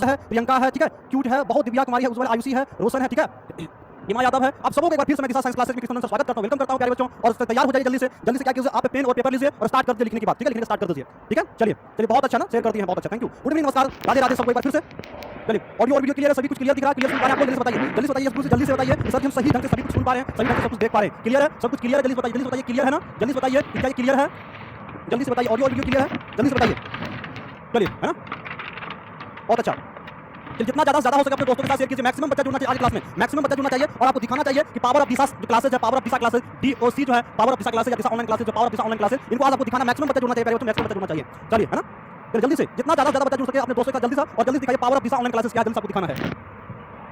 है, प्रियंका है, ठीक है, क्यूट है, बहुत दिव्या कुमारी है, उज्जवल आयुषी है, रोशन है, ठीक है, हिमा यादव है। आप सबों को एक बार फिर से मैं दिशा साइंस क्लासेस में कृष्णनंदन स्वागत करता हूं, वेलकम करता हूं प्यारे बच्चों। और तैयार हो जाइए जल्दी से क्या कीजिए, आप पेन और पेपर लीजिए और स्टार्ट कर दीजिए लिखने की बात, ठीक है, लिखने स्टार्ट कर दीजिए, ठीक है। चलिए बहुत अच्छा ना, शेयर कर दिए हैं, बहुत अच्छा, थैंक यू। गुड इवनिंग, नमस्कार, राधे राधे सबको एक बार फिर से। चलिए ऑडियो और वीडियो क्लियर है, सभी कुछ क्लियर दिख रहा है, क्लियर सुन पा रहे हैं आप लोग? जल्दी से बताइए, जल्दी से बताइए सर, हम सही ढंग से सभी कुछ सुन पा रहे हैं, सही ढंग से सब कुछ देख पा रहे हैं, क्लियर है, सब कुछ क्लियर है, जल्दी से बताइए क्लियर है ना, जल्दी से बताइए क्या ये क्लियर है, जल्दी से बताइए, ऑडियो और वीडियो क्लियर है, जल्दी से बताइए। चलिए, है ना, बहुत अच्छा। जितना ज्यादा हो सके अपने दोस्तों के साथ शेयर कीजिए। मैक्सिमम बच्चा जुड़ना चाहिए आज क्लास में, मैक्सिमम बच्चा जुड़ना चाहिए। और आपको दिखाना चाहिए कि पावर ऑफ दिशा जो क्लासेस है, power of Disha classes DOC जो है, पावर ऑफ दिशा क्लासेस या दिशा ऑनलाइन क्लासेस, जो power of Disha online classes, इनको आज आपको दिखाना, मैक्सिमम बच्चा जुड़ना चाहिए, मैक्सिमम बच्चा जुड़ना चाहिए। चलिए, है ना, जल्दी से जितना ज्यादा बच्चा जुड़ सके अपने दोस्तों के साथ जल्दी से, और जल्दी दिखाइए power of Disha online classes क्या है, जल्दी आपको दिखाना है।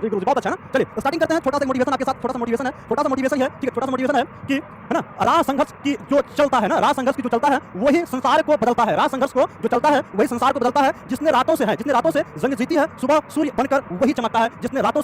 जी गुरुजी, बहुत अच्छा ना। चलिए स्टार्टिंग करते हैं, छोटा सा मोटिवेशन आपके साथ, छोटा सा मोटिवेशन है, ठीक है, छोटा सा मोटिवेशन है कि, है ना, राह संघर्ष की जो चलता है ना, राह संघर्ष की जो चलता है वही संसार को बदलता है, राह संघर्ष को जो चलता है वही संसार को बदलता है। जिसने रातों से जंग जीती है, सुबह सूर्य बनकर वही चमकता है। जिसने रातों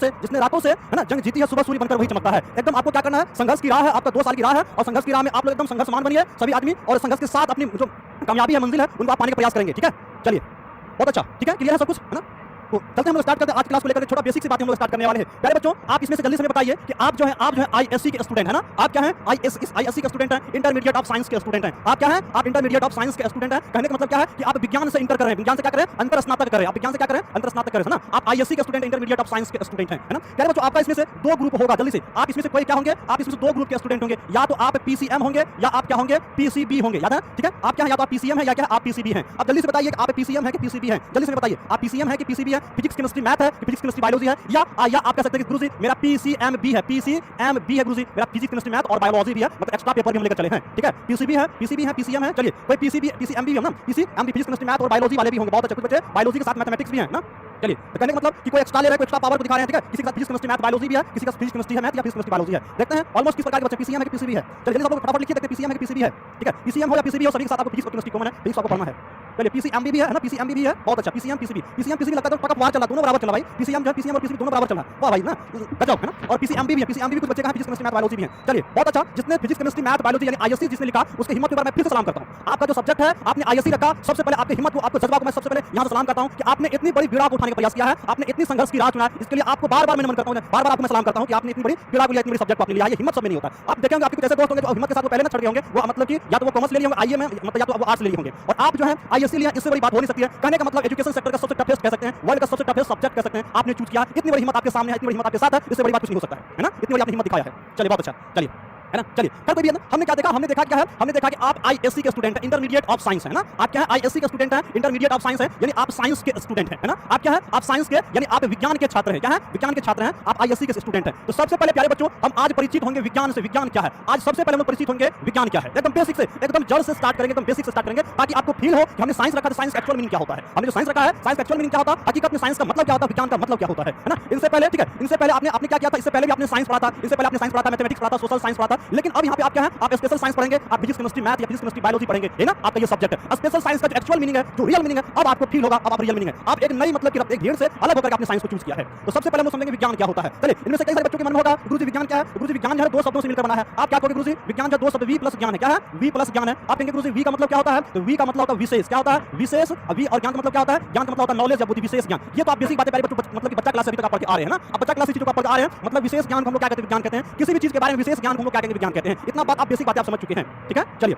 से है ना जंग जीती है, सुबह सूर्य बनकर वही चमकता है। एकदम आपको क्या करना है, संघर्ष की राह है, आपका 2 साल की राह है, और संघर्ष की राह में आप लोग एकदम संघर्षमान बनिए सभी आदमी, और संघर्ष के साथ अपनी जो कामयाबी है, मंजिल है, उनको आप पाने का प्रयास करेंगे, ठीक है। चलिए बहुत अच्छा, ठीक है, क्लियर है सब कुछ, है ना। तो चलते हैं, हम लोग स्टार्ट करते हैं आज क्लास को लेकर, छोटा बेसिक सी बात हम लोग स्टार्ट करने वाले हैं। प्यारे बच्चों, आप इसमें से जल्दी से हमें बताइए कि आप जो है ISC के स्टूडेंट है ना, आप क्या हैं, ISC के स्टूडेंट हैं, इंटरमीडिएट ऑफ साइंस के स्टूडेंट हैं। आप क्या हैं, आप इंटरमीडिएट ऑफ साइंस के स्टूडेंट हैं। कहने का मतलब क्या है कि आप विज्ञान से इंटर कर रहे हैं, विज्ञान से क्या करें, अंतर स्नातक करें, आप विज्ञान से क्या करें, अंतर स्नातक करें, है ना। आप ISC के स्टूडेंट, इंटरमीडिएट ऑफ साइंस के स्टूडेंट हैं, है ना। प्यारे बच्चों, आपका इसमें से 2 ग्रुप होगा, जल्दी से आप इसमें से कोई क्या होंगे, आप इसमें से 2 ग्रुप के स्टूडेंट होंगे, या तो आप PCM होंगे या आप क्या होंगे, PCB होंगे, याद है, ठीक है। आप क्या है, या तो आप PCM है या क्या आप PCB हैं। अब जल्दी से बताइए कि आप PCM है कि PCB है, जल्दी से बताइए आप PCM है कि PCB है, फिजिक्स केमिस्ट्री मैथ है कि फिजिक्स केमिस्ट्री बायोलॉजी है, या आप कह सकते हैं कि गुरुजी मेरा PCMB है, PCMB है गुरुजी, मेरा फिजिक्स केमिस्ट्री मैथ और बायोलॉजी भी है, मतलब एक्स्ट्रा पेपर भी हम लेकर चले हैं, ठीक है। PCB है, PCM है, चलिए कोई PCMB है ना, PCMB फिजिक्स केमिस्ट्री मैथ और बायोलॉजी वाले भी होंगे, बहुत अच्छे, कुछ बच्चे बायोलॉजी के साथ मैथमेटिक्स भी है ना। चलिए तो कहने का मतलब कि कोई एक्स्ट्रा ले रहा है, कोई एक्स्ट्रा पावर को दिखा रहे हैं, ठीक है। किसी के साथ फिजिक्स केमिस्ट्री मैथ बायोलॉजी भी है, किसी का फिजिक्स केमिस्ट्री है मैथ या फिजिक्स केमिस्ट्री बायोलॉजी है। देखते हैं ऑलमोस्ट किस प्रकार के बच्चे PCM है कि PCB है। चलिए जल्दी सब लोग फटाफट लिखिए, देखते हैं PCM है कि PCB है, ठीक है। PCM हो या PCB हो, सभी के साथ आपको फिजिक्स और केमिस्ट्री कॉमन है, फिजिक्स आपको पढ़ना है। चलिए PCMB भी है ना, PCMB भी है, बहुत अच्छा। PCM PCB लगता है तो पक्का वार चला, दोनों बराबर चला भाई, PCM जो है PCM और PCB दोनों बराबर चला, वाह भाई ना, गजब है ना। और PCMB भी है, PCMB भी कुछ बच्चे का फिजिक्स केमिस्ट्री मैथ बायोलॉजी भी है। चलिए बहुत अच्छा, जिसने फिजिक्स केमिस्ट्री मैथ बायोलॉजी यानी ISC जिसने लिखा, उसके हिम्मत के बारे में फिर से सलाम करता हूं। आपका जो सब्जेक्ट है आपने ISC रखा, सबसे पहले आपकी हिम्मत को, आपको जज्बा को मैं सबसे पहले यहां से सलाम करता हूं कि आपने इतनी बड़ी विड़ा को उठाने का प्रयास किया है, आपने इतनी संघर्ष की राह चुना है, इसके लिए आपको बार-बार मैं नमन करता हूं, बार-बार आपको मैं सलाम करता हूं कि आपने इतनी बड़ी विड़ा को लिया, इतनी बड़ी सब्जेक्ट को आपने लिया, ये हिम्मत सब में नहीं होता। आप देखेंगे आपके कुछ ऐसे दोस्त होंगे जो हिम्मत के साथ वो पहले ना चढ़ गए होंगे, वो मतलब कि या तो वो कॉमर्स ले लिए होंगे IE में, मतलब या तो वो आर्ट्स ले लिए होंगे, और आप जो है ISC लिया, इससे बड़ी बात हो नहीं सकती है। कहने का मतलब एजुकेशन सेक्टर का सबसे टफेस्ट कह सकते हैं, वर्ल्ड का सबसे टफेस्ट सब्जेक्ट कह सकते हैं, आपने चूज किया, इतनी बड़ी हिम्मत आपके सामने है, इतनी बड़ी हिम्मत आपके साथ है, इससे बड़ी बात कुछ नहीं हो सकता है ना, इतनी बड़ी आपने हिम्मत दिखाया है। चलिए बहुत अच्छा, चलिए, है ना। चलिए फिर कोई भी है ना, हमने क्या देखा, हमने देखा क्या है, हमने देखा कि आप ISC के स्टूडेंट हैं, इंटरमीडिएट ऑफ साइंस है ना। आप क्या है, ISC के स्टूडेंट हैं, इंटरमीडिएट ऑफ साइंस है, यानी आप साइंस के स्टूडेंट हैं, है ना। आप क्या है, आप साइंस के यानी आप विज्ञान के छात्र हैं, क्या है, विज्ञान के छात्र हैं, आप ISC के स्टूडेंट हैं। तो सबसे पहले प्यारे बच्चों हम आज परिचित होंगे विज्ञान से, विज्ञान क्या है, आज सबसे पहले हम लोग परिचित होंगे विज्ञान क्या है, एकदम बेसिक से, एकदम जड़ से स्टार्ट करेंगे, एकदम बेसिक से स्टार्ट करेंगे, ताकि आपको फील हो कि हमने साइंस रखा, तो साइंस एक्चुअल मीनिंग क्या होता है, हमने जो साइंस रखा है, साइंस एक्चुअल मीनिंग क्या होता है, हकीकत में साइंस का मतलब क्या होता है, विज्ञान का मतलब क्या होता है ना। इनसे पहले, ठीक है, इनसे पहले आपने क्या किया था, इससे पहले भी आपने साइंस पढ़ा था, इससे पहले आपने साइंस पढ़ा था, मैथमेटिक्स पढ़ा था, सोशल साइंस पढ़ा था, लेकिन अब यहाँ पे आप क्या है, आप स्पेशल साइंस पढ़ेंगे, आप फिजिक्स केमिस्ट्री मैथ या फिजिक्स केमिस्ट्री बायोलॉजी पढ़ेंगे, है ना। आपका ये सब्जेक्ट है स्पेशल साइंस का, जो एक्चुअल मीनिंग है, जो रियल मीनिंग है, अब आपको फील होगा, अब आप रियल मीनिंग है, आप एक नई मतलब कि एक भीड़ से अलग होकर आपने साइंस को चूज किया है। तो सबसे पहले हम समझेंगे विज्ञान क्या होता है। चलिए इनमें से कई सारे बच्चों के मन में होगा गुरुजी विज्ञान क्या है, गुरुजी विज्ञान जो है 2 शब्दों से मिलकर बना है। आप क्या कहोगे गुरुजी, विज्ञान जो 2 शब्द V प्लस ज्ञान है, क्या है, V प्लस ज्ञान है। आप कहेंगे गुरुजी V का मतलब क्या होता है, तो V का मतलब होता है विशेष, क्या होता है, विशेष। V और ज्ञान का मतलब क्या होता है, ज्ञान का मतलब होता है नॉलेज या बुद्धि, विशेष ज्ञान। ये तो आप बेसिक बातें प्यारे बच्चों, मतलब कि बच्चा क्लास से अभी तक आप पढ़ के आ रहे हैं ना, अब बच्चा क्लास से चीजों को आप पढ़ के आ रहे हैं, मतलब विशेष ज्ञान को हम लोग क्या कहते हैं, विज्ञान कहते हैं। किसी भी चीज के बारे में विशेष ज्ञान को हम लोग क्या कहेंगे, विज्ञान कहते हैं। इतना बात आप बेसिक बातें आप समझ चुके हैं, ठीक है। चलिए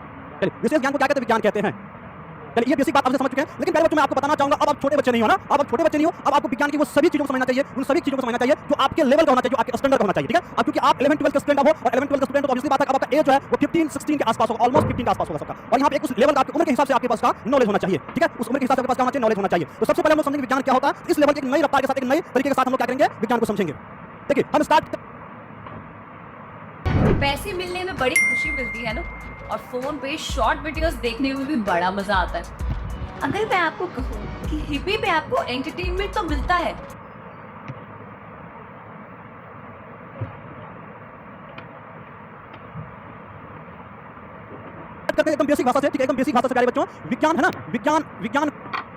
विशेष ज्ञान को क्या कहते हैं, विज्ञान कहते हैं। चलिए ये बेसिक बात आप समझ चुके हैं, लेकिन पहले बच्चों मैं आपको बताना चाहूंगा, अब आप छोटे बच्चे नहीं हो ना, अब आप छोटे बच्चे नहीं हो, अब आपको विज्ञान की वो सभी चीजों को समझना चाहिए, उन सभी चीजों को समझना चाहिए जो आपके लेवल का होना चाहिए, जो आपके स्टैंडर्ड का होना चाहिए, ठीक है। अब क्योंकि आप 11 12 के स्टूडेंट हो, और 11 12 के स्टूडेंट हो तो ऑब्वियसली बात है अब आपका एज जो है वो 15 16 के आसपास होगा, ऑलमोस्ट 15 के आसपास होगा सबका, और यहाँ पे एक उस लेवल का आपकी उम्र के हिसाब से आपके पास का नॉलेज होना चाहिए, ठीक है। उस उम्र के हिसाब से आपके पास क्या होना चाहिए, नॉलेज होना चाहिए। तो सबसे पहले हम समझेंगे विज्ञान क्या होता है, इस लेवल के एक नई रफ्तार के साथ, एक नई तरीके के साथ हम लोग क्या करेंगे, विज्ञान को समझेंगे। देखिए हम स्टार्ट, पैसे मिलने में बड़ी खुशी मिलती है ना, और फोन पे शॉर्ट वीडियोस देखने में भी बड़ा मजा आता है। अगर मैं आपको कहूँ कि हिप्पी पे आपको एंटरटेनमेंट तो मिलता है, एकदम बेसिक भाषा से, ठीक है, एकदम बेसिक भाषा से प्यारे बच्चों, विज्ञान है ना, विज्ञान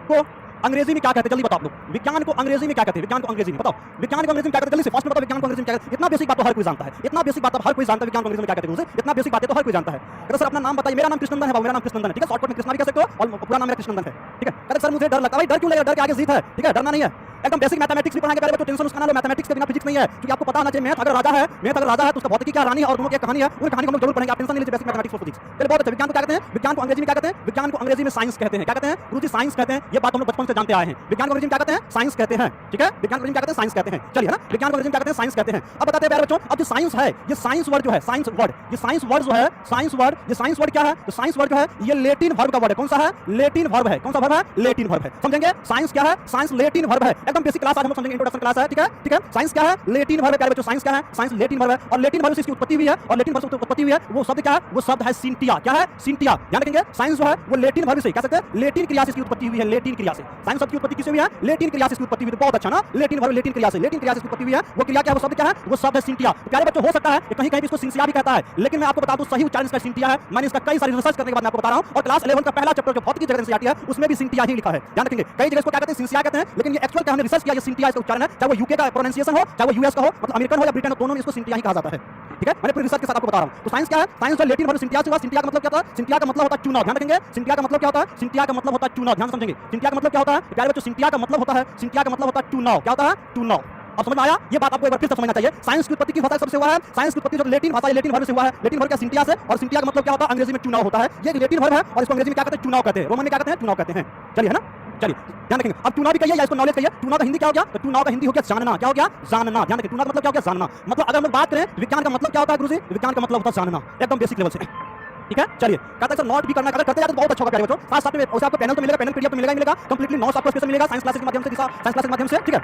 को अंग्रेजी में क्या कहते हैं जल्दी बताओ आप लोग। विज्ञान को अंग्रेजी में क्या कहते हैं? विज्ञान को अंग्रेजी में बताओ, विज्ञान को अंग्रेजी में क्या कहते हैं? जल्दी से फास्ट में बताओ, विज्ञान को अंग्रेजी में क्या कहते हैं? इतना बेसिक बात तो हर कोई जानता है, इतना बेसिक बात तो हर कोई जानता है विज्ञान को अंग्रेजी में क्या कहते हैं। उसे इतना बेसिक बात है तो हर कोई जानता है। कहते सर अपना नाम बताइए। मेरा नाम कृष्णनंदन है बाबू, मेरा नाम कृष्णनंदन है, ठीक है। शॉर्टकट में कृष्णा भी कह सकते हो और पूरा नाम मेरा कृष्णनंदन है, ठीक है। कहते सर मुझे डर लगता है। भाई डर क्यों लगेगा? डर के आगे जीत है, ठीक है, डरना नहीं है। एकदम बेसिक मैथमेटिक्स भी पढ़ाएंगे, पहले टेंशन उसका ना लो। मैथमेटिक्स के बिना फिजिक्स नहीं है, क्योंकि आपको पता होना चाहिए मैथ अगर राजा है, मैथ अगर राजा है तो उसका भौतिकी क्या रानी है और दोनों की एक कहानी है। उन कहानी को हम लोग जरूर पढ़ेंगे, आप टेंशन नहीं लीजिए। बेसिक मैथमेटिक्स और फिजिक्स चलिए बहुत अच्छा। विज्ञान को क्या कहते हैं? विज्ञान को अंग्रेजी में क्या कहते हैं? विज्ञान को अंग्रेजी में साइंस कहते हैं। क्या कहते हैं गुरुजी? साइंस कहते हैं। ये बात हम लोग बचपन से जानते आए हैं। विज्ञान को अंग्रेजी में क्या कहते हैं? साइंस कहते हैं, ठीक है। विज्ञान को अंग्रेजी में क्या कहते हैं? साइंस कहते हैं। चलिए ना, विज्ञान को अंग्रेजी में क्या कहते हैं? साइंस कहते हैं। अब बताते हैं प्यारे बच्चों, अब जो साइंस है, ये साइंस वर्ड जो है, साइंस वर्ड, ये साइंस वर्ड जो है, साइंस वर्ड, ये साइंस वर्ड क्या है? तो साइंस वर्ड जो है ये लेटिन वर्ब का वर्ड है। कौन सा है? लेटिन वर्ब है। कौन सा वर्ब है? लेटिन वर्ब है। समझेंगे साइंस क्या है? साइंस लेटिन वर्ब है। एकदम बेसिक क्लास आज हम लोग समझेंगे, इंट्रोडक्शन क्लास है, ठीक है, ठीक है। साइंस क्या है? लेटिन वर्ब है प्यारे बच्चों। साइंस क्या है? साइंस लेटिन वर्ब है और लेटिन वर्ब से इसकी उत्पत्ति हुई है और लेटिन वर्ब से उत्पत्ति हुई है वो शब्द क्या है? वो शब्द है सिंटिया। क्या है? सिंटिया। ध्यान रखेंगे साइंस जो है वो लेटिन वर्ब से, कह सकते हैं लेटिन क्रिया से इसकी उत्पत्ति हुई है। लेटिन क्रिया से साइंस शब्द की उत्पत्ति किससे हुई है? लेटिन क्रिया से इसकी उत्पत्ति हुई है। बहुत अच्छा ना, लेटिन वर्ब लेटिन क्रिया से, लेटिन क्रिया से इसकी उत्पत्ति हुई है। वो क्रिया क्या है? वो शब्द क्या है? वो शब्द है सिंटिया। प्यारे बच्चों हो सकता है कि कहीं कहीं इसको सिंसिया भी कहता है, लेकिन मैं आपको बता दूं सही उच्चारण इसका सिंटिया है। मैंने इसका कई सारी रिसर्च करने के बाद मैं आपको बता रहा हूं और क्लास 11 का पहला चैप्टर जो भौतिकी जगत एनसीईआरटी है उसमें भी सिंटिया ही लिखा है। ध्यान रखेंगे कई जगह इसको क्या कहते हैं? सिंसिया कहते हैं, लेकिन ये एक्चुअल क्या हमने रिसर्च किया, ये सिंटिया इसका उच्चारण है। चाहे वो यूके का प्रोनाउंसिएशन हो, चाहे वो यूएस का हो, मतलब अमेरिकन हो या ब्रिटेन हो, दोनों में इसको सिंटिया ही कहा जाता है, ठीक है। मैंने पूरी रिसर्च के साथ आपको बता रहा हूं। तो साइंस क्या है? साइंस जो लेटिन वर्ब सिंटिया से हुआ। सिंटिया का मतलब क्या होता है? सिंटिया का मतलब होता है चुनाव। ध्यान रखेंगे सिंटिया का मतलब क्या होता है? सिंटिया का मतलब होता है चुनाव। ध्यान समझेंगे सिंटिया का मतलब क्या होता है प्यारे बच्चों? सिंटिया का मतलब होता है, सिंटिया का मतलब होता है चुनाव। क्या होता है? चुनाव। अब समझ में आया? ये बात आपको एक बार फिर से समझना चाहिए। साइंस की उत्पत्ति की भाषा सबसे हुआ है, साइंस की उत्पत्ति जो लेटिन भाषा है, लेटिन वर्ब से हुआ है। लेटिन वर्ब क्या? सिंटिया से। और सिंटिया का मतलब क्या होता है? अंग्रेजी में चुनाव होता है। ये एक लेटिन वर्ब है और इसको अंग्रेजी में क्या कहते हैं? चुनाव कहते हैं। रोमन में क्या कहते हैं? चुनाव कहते हैं। चलिए है ना, चलिए ध्यान रखेंगे। अब चुनाव भी कहिए या इसको नॉलेज कहिए। चुनाव का हिंदी क्या हो गया? तो चुनाव का हिंदी हो गया जानना। क्या हो गया? जानना। ध्यान रखिए चुनाव का मतलब क्या हो गया? जानना। मतलब अगर हम लोग बात करें विज्ञान का मतलब क्या होता है गुरुजी? विज्ञान का मतलब होता है जानना, एकदम बेसिक लेवल से, ठीक है। चलिए कहते हैं सर नोट भी करना, अगर करते जाते तो बहुत अच्छा होगा प्यारे बच्चों। साथ साथ में उसे आपको पैनल तो मिलेगा, पैनल पीडीएफ तो मिलेगा ही मिलेगा, कंप्लीटली नोट्स आपको स्पेशल मिलेगा साइंस क्लासेस के माध्यम से, साइंस क्लासेस के माध्यम से, ठीक है।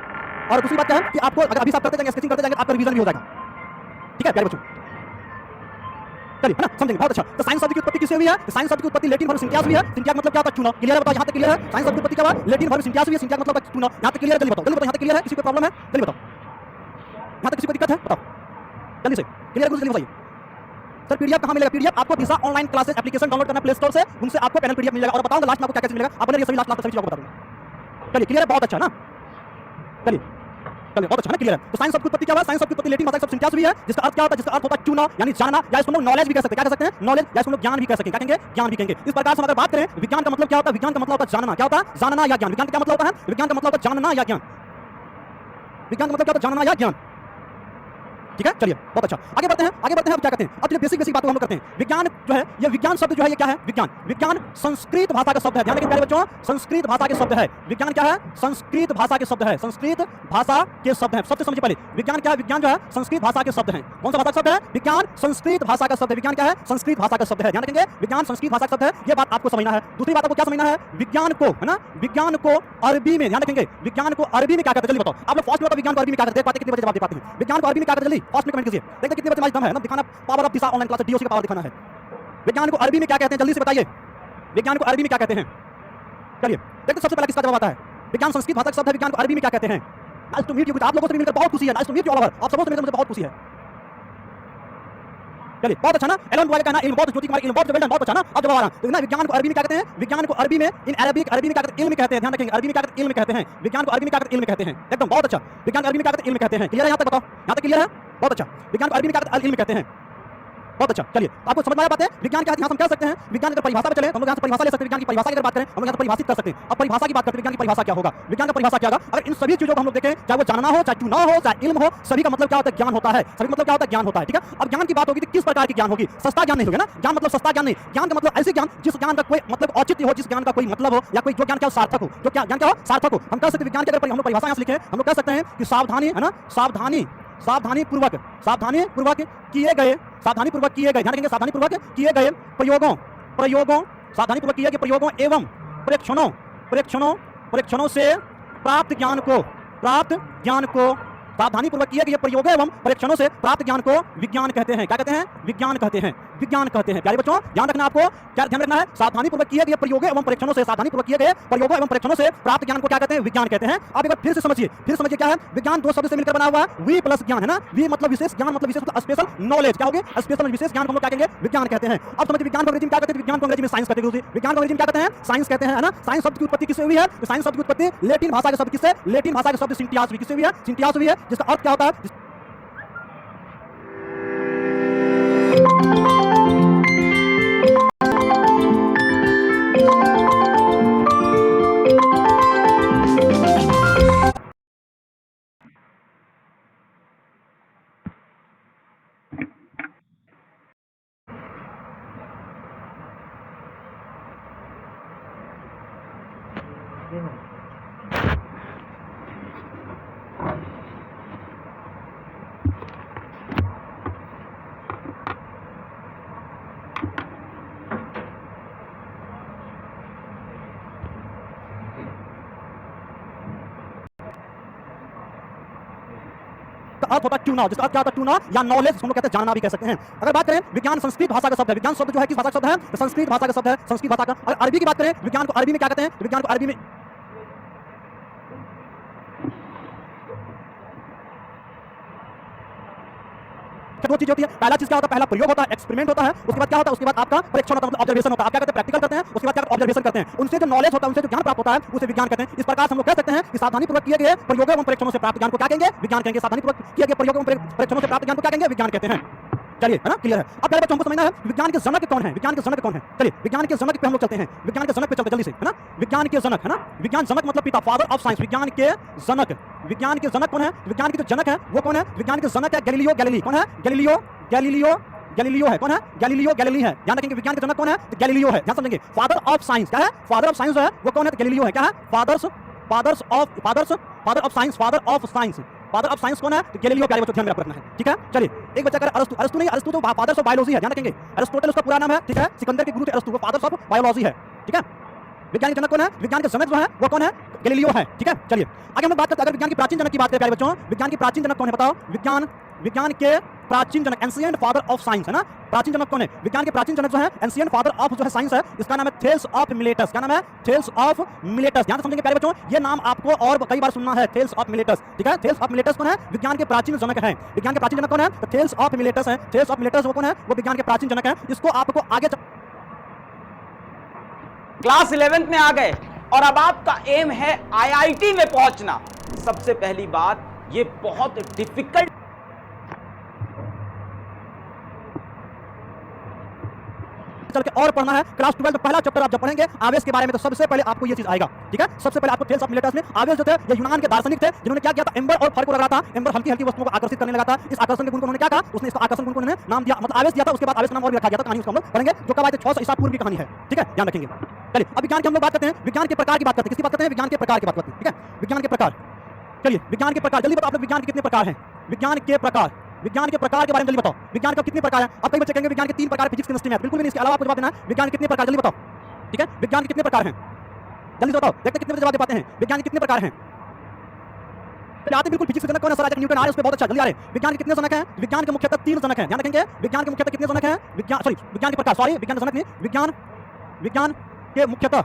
और दूसरी बात क्या है कि आपको अगर अभी आप करते जाएंगे, स्केचिंग करते जाएंगे, आपका रिवीजन भी हो जाएगा, ठीक है प्यारे बच्चों। चलिए है ना, समझेंगे बहुत अच्छा। तो साइंस शब्द की उत्पत्ति किससे हुई है? तो साइंस शब्द की उत्पत्ति लेटिन वर्ब सिंटिया से हुई है। सिंटिया का मतलब क्या होता है? चुनाव। क्लियर है? बताओ यहाँ तक क्लियर है? साइंस शब्द की उत्पत्ति क्या है? लेटिन वर्ब सिंटिया से हुई है। सिंटिया का मतलब होता है चुनाव। यहाँ तक क्लियर है? जल्दी बताओ, जल्दी बताओ यहाँ तक क्लियर है? किसी को प्रॉब्लम है? जल्दी बताओ यहाँ तक किसी को दिक्कत है? बताओ जल्दी से, क्लियर है? जल्दी बताइए सर पीडीएफ कहाँ मिलेगा? पीडीएफ आपको दिशा ऑनलाइन क्लासेस एप्लीकेशन डाउनलोड करना प्ले स्टोर से, उनसे आपको पैनल पीडीएफ मिल जाएगा। और बताऊंगा लास्ट में आपको क्या क्या मिलेगा, आपने ये सभी लास्ट सभी चीज़ आपको बता दूंगा। चलिए क्लियर है? बहुत अच्छा ना, चलिए चलिए बहुत अच्छा ना, क्लियर है। तो साइंस शब्द की उत्पत्ति क्या है? साइंस शब्द की उत्पत्ति लेटिन भाषा शब्द सिंटिया से भी है, जिसका अर्थ क्या होता है? जिसका अर्थ होता है चुनाव यानी जानना, या इसको हम लोग नॉलेज भी कह सकते हैं। क्या कह सकते हैं? नॉलेज, या इसको हम लोग ज्ञान भी कह सकते हैं। क्या कहेंगे? ज्ञान भी कहेंगे। इस प्रकार से हम अगर बात करें विज्ञान का मतलब क्या होता है? विज्ञान का मतलब होता है जानना। क्या होता है? जानना या ज्ञान। विज्ञान का क्या मतलब होता है? विज्ञान का मतलब होता है जानना या ज्ञान। विज्ञान का मतलब क्या होता है? जानना या ज्ञान, ठीक है। चलिए बहुत अच्छा, आगे बढ़ते हैं, आगे बढ़ते हैं। अब क्या करते हैं? अब जो बेसिक बेसिक बातों हम लोग करते हैं। विज्ञान जो है, ये विज्ञान शब्द जो है ये क्या है? विज्ञान, विज्ञान संस्कृत भाषा का शब्द है। ध्यान रखिए प्यारे बच्चों, संस्कृत भाषा के शब्द है। विज्ञान क्या है? संस्कृत भाषा के शब्द है। संस्कृत भाषा के शब्द है। सबसे समझिए पहले विज्ञान क्या है? विज्ञान जो है संस्कृत भाषा के शब्द है। कौन सा भाषा का शब्द है? विज्ञान संस्कृत भाषा का शब्द है। विज्ञान क्या है? संस्कृत भाषा का शब्द है। ध्यान रखेंगे विज्ञान संस्कृत भाषा का शब्द है, ये बात आपको समझना है। दूसरी बात आपको क्या समझना है? विज्ञान को, है ना, विज्ञान को अरबी में, ध्यान रखेंगे विज्ञान को अरबी में क्या कहते हैं? जल्दी बताओ आप लोग फास्ट में, विज्ञान को अरबी में क्या कहते हैं? देख पाते कितने बजे जवाब दे पाते हैं? विज्ञान को अरबी में क्या कहते हैं? जल्दी फास्ट में कमेंट कीजिए, देखते कितने बजे दम है ना, दिखाना power of Disha online class DOC का पावर दिखाना है। विज्ञान को अरबी में क्या कहते हैं? जल्दी से बताइए विज्ञान को अरबी में क्या कहते हैं? चलिए देखते सबसे पहले किसका जवाब आता है। विज्ञान संस्कृत भाषा का शब्द है। विज्ञान को अरबी में क्या कहते हैं? नाइस टू मीट यू, आप लोगों से मिलकर बहुत खुशी है। Nice to meet you all over, आप सबसे मिलकर मुझे बहुत खुशी है। चलिए बहुत अच्छा ना, एलन बॉय का कहना इल्म, बहुत ज्योति कुमार इल्म, बहुत वेल डन, बहुत अच्छा ना। अब जवाब आ रहा है। तो ना विज्ञान को अरबी में क्या कहते हैं? विज्ञान को अरबी में इन अरबिक, अरबी में क्या कहते हैं? इल्म कहते हैं। ध्यान रखेंगे अरबी में क्या कहते हैं? इल्म कहते हैं। विज्ञान को अरबी में क्या कहते हैं? इल्म कहते हैं। एकदम बहुत अच्छा। विज्ञान को अरबी में क्या कहते हैं? इल्म कहते हैं। क्लियर है? यहाँ तक बताओ, यहाँ तक क्लियर है? बहुत अच्छा। विज्ञान को अरबी में क्या कहते हैं? इल्म कहते हैं। बहुत अच्छा। चलिए आपको समझ में आया बात है? विज्ञान क्या है यहाँ हम कह सकते हैं? विज्ञान की परिभाषा पे चले हम लोग यहाँ से परिभाषा ले सकते हैं। विज्ञान की परिभाषा की अगर बात करें हम लोग यहाँ से परिभाषित कर सकते हैं। अब परिभाषा की बात करते हैं, विज्ञान की परिभाषा क्या होगा? विज्ञान का परिभाषा क्या होगा? अगर इन सभी चीजों को हम लोग देखें, चाहे वो जानना हो, चाहे चुनाव हो, चाहे इल्म हो, सभी का मतलब क्या होता है? ज्ञान होता है। सभी मतलब क्या होता है? ज्ञान होता है, ठीक है। अब ज्ञान की बात होगी तो किस प्रकार की ज्ञान होगी? सस्ता ज्ञान नहीं होगा ना। ज्ञान मतलब सस्ता ज्ञान नहीं, ज्ञान का मतलब ऐसे ज्ञान जिस ज्ञान का कोई मतलब औचित्य हो, जिस ज्ञान का कोई मतलब हो, या कोई जो ज्ञान क्या सार्थक हो, जो ज्ञान क्या हो? सार्थक हो। हम कह सकते हैं विज्ञान की अगर हम लोग परिभाषा यहाँ से लिखें, हम लोग कह सकते हैं कि सावधानी, है ना, सावधानी पूर्वक किए गए, सावधानी पूर्वक किए गए, ध्यान रखेंगे सावधानी पूर्वक किए गए प्रयोगों सावधानी पूर्वक किए गए प्रयोगों एवं परीक्षणों से प्राप्त ज्ञान को सावधानी पूर्वक किए गए प्रयोगों एवं परीक्षणों से प्राप्त ज्ञान को विज्ञान कहते हैं। क्या कहते हैं? विज्ञान कहते हैं। विज्ञान कहते हैं। प्यारे बच्चों ध्यान रखना, आपको क्या ध्यान रखना है? सावधानी पूर्वक किए गए प्रयोगों एवं परीक्षणों से, सावधानी पूर्वक किए गए प्रयोगों एवं परीक्षणों से प्राप्त ज्ञान को क्या कहते हैं? विज्ञान कहते हैं। आप एक बार फिर से समझिए, क्या है विज्ञान? दो शब्द से मिलकर बना हुआ है, वी प्लस ज्ञान, है ना। वी मतलब विशेष, ज्ञान मतलब विशेष, मतलब स्पेशल नॉलेज। क्या होगी? स्पेशल विशेष ज्ञान को हम लोग क्या कहेंगे? विज्ञान कहते हैं। अब समझिए विज्ञान को अंग्रेजी में क्या कहते हैं? विज्ञान को अंग्रेजी में साइंस कहते हैं। विज्ञान को अंग्रेजी में क्या कहते हैं? साइंस कहते हैं, है ना। साइंस शब्द की उत्पत्ति किससे हुई है? साइंस शब्द की उत्पत्ति लेटिन भाषा के शब्द किससे? लेटिन भाषा के शब्द सिंटियास किससे हुई है? सिंटियास हुई है, जिसका अर्थ क्या होता है? अर्थ होता है टू नाउ, जिसका अर्थ क्या होता है? टू नाउ या नॉलेज, हम लोग कहते हैं जानना भी कह सकते हैं। अगर बात करें विज्ञान संस्कृत भाषा का शब्द है। विज्ञान शब्द जो है किस भाषा का शब्द है? तो संस्कृत भाषा का शब्द है, संस्कृत भाषा का। अगर अरबी की बात करें, विज्ञान को अरबी में क्या कहते हैं? विज्ञान को अरबी में दो चीज होती है। पहला चीज क्या होता है? पहला प्रयोग होता है, एक्सपेरिमेंट होता है। उसके बाद क्या होता है? उसके बाद आपका परीक्षण होता है, मतलब ऑब्जर्वेशन होता है। आप क्या कहते हैं? प्रैक्टिकल करते हैं। उसके बाद क्या ऑब्जर्वेशन करते हैं। उनसे जो नॉलेज होता है, उनसे जो ज्ञान प्राप्त होता है, उसे विज्ञान कहते हैं। इस प्रकार से हम लोग कह सकते हैं कि सावधानी पूर्वक किए गए प्रयोगों एवं परीक्षणों से प्राप्त ज्ञान को क्या कहेंगे? विज्ञान कहेंगे। सावधानी पूर्वक किए गए प्रयोगों एवं परीक्षणों से प्राप्त ज्ञान को क्या कहेंगे? विज्ञान कहते हैं। चलिए, है ना, क्लियर है। अब पहले बच्चों हमको समझना है विज्ञान के जनक कौन है? विज्ञान के जनक कौन है? चलिए विज्ञान के जनक पे हम लोग चलते हैं। विज्ञान के जनक पे चलते जल्दी से, है ना। विज्ञान के जनक, है ना। विज्ञान जनक मतलब पिता, फादर ऑफ साइंस। विज्ञान के जनक, विज्ञान के जनक कौन है? विज्ञान के जो जनक है वो कौन है? विज्ञान के जनक है गैलीलियो गैलीली। कौन है? गैलीलियो गैलीलियो है। कौन है? गैलीलियो गैलीली है। ध्यान रखेंगे विज्ञान के जनक कौन है? तो गैलीलियो है। ध्यान समझेंगे। फादर ऑफ साइंस क्या है? फादर ऑफ साइंस जो है वो कौन है? तो गैलीलियो है। क्या है? Father of science, father of science. Father of science कौन है? तो गैलीलियो। प्यारे बच्चों ध्यान में रखना है, ठीक है। चलिए एक बच्चा कर अरस्तु, अरस्तु नहीं, अरस्तु तो फादर ऑफ बायोलॉजी है। ध्यान रखेंगे अरिस्टोटल उसका पूरा नाम है, ठीक है। सिकंदर के गुरु थे अरस्तु, वो फादर ऑफ बायोलॉजी है, ठीक है। विज्ञान के जनक कौन है? विज्ञान के जनक जो है वो कौन है? गैलीलियो है, ठीक है। चलिए आगे हम बात करते हैं, अगर विज्ञान के प्राचीन जनक की बात करें प्यारे बच्चों, विज्ञान के प्राचीन जनक कौन है बताओ? विज्ञान के प्राचीन जनक, एंशिएंट फादर ऑफ साइंस, है ना। प्राचीन जनक कौन है? विज्ञान के प्राचीन जनक जो है एंशिएंट फादर ऑफ जो है साइंस है, इसका नाम है थेल्स ऑफ मिलेटस। क्या नाम है? Thales of Miletus. ध्यान से समझेंगे प्यारे बच्चों, ये नाम आपको और कई बार सुनना है, थेल्स ऑफ मिलेटस, ठीक है। थेल्स ऑफ मिलेटस कौन है? विज्ञान के प्राचीन जनक है। विज्ञान के प्राचीन जनक कौन है? तो थेल्स ऑफ मिलेटस है। थेल्स ऑफ मिलेटस वो कौन है? वो विज्ञान के प्राचीन जनक है। इसको आपको आगे क्लास 11th में आ गए और अब आपका एम है आईआईटी में पहुंचना। सबसे पहली बात, ये बहुत डिफिकल्ट चल के और पढ़ना है। क्लास 12 में पहला चैप्टर आप जब पढ़ेंगे आवेश के बारे में, तो सबसे पहले आपको ये चीज आएगा, ठीक है। सबसे पहले आपको थेल्स ऑफ मिलेटस में आवेश जो थे ये यूनान के दार्शनिक थे, जिन्होंने क्या किया था? एम्बर और फर को लगा था। एम्बर हल्की हल्की वस्तुओं को आकर्षित करने लगा था। इस आकर्षण के गुण को उन्होंने क्या कहा? उसने इसका आकर्षण गुण को उन्होंने नाम दिया, मतलब आवेश दिया था। उसके बाद आवेश नाम और भी रखा गया था। कहानी उसको हम लोग पढ़ेंगे, जो कब आए थे? 600 ईसा पूर्व की कहानी है, ठीक है, ध्यान रखेंगे। चलिए अब विज्ञान की हम लोग बात करते हैं। विज्ञान के प्रकार की बात करते हैं। किसकी बात करते हैं? विज्ञान के प्रकार की बात करते हैं, ठीक है। विज्ञान के प्रकार, चलिए विज्ञान के प्रकार जल्दी बताओ। आप लोग विज्ञान के कितने प्रकार हैं? विज्ञान के प्रकार, विज्ञान के प्रकार के बारे में जल्दी बताओ। विज्ञान का कितने प्रकार है? अब कई बच्चे कहेंगे विज्ञान के 3 प्रकार, फिजिक्स केमिस्ट्री मैथ। बिल्कुल भी नहीं, इसके अलावा आपको जवाब देना है। विज्ञान के कितने प्रकार जल्दी बताओ, ठीक है। विज्ञान के कितने प्रकार हैं? जल्दी बताओ, देखते कितने बजे जवाब दे पाते हैं। विज्ञान के कितने प्रकार हैं? आते बिल्कुल फिजिक्स के जनक कौन है? सर आइजैक न्यूटन आ रहे हैं, उस पे बहुत अच्छा जल्दी आ रहे हैं। विज्ञान के कितने जनक हैं? विज्ञान के मुख्यतः 3 जनक हैं। ध्यान रखेंगे विज्ञान के मुख्यतः कितने जनक हैं? विज्ञान के प्रकार, सॉरी विज्ञान के जनक नहीं, विज्ञान के मुख्यतः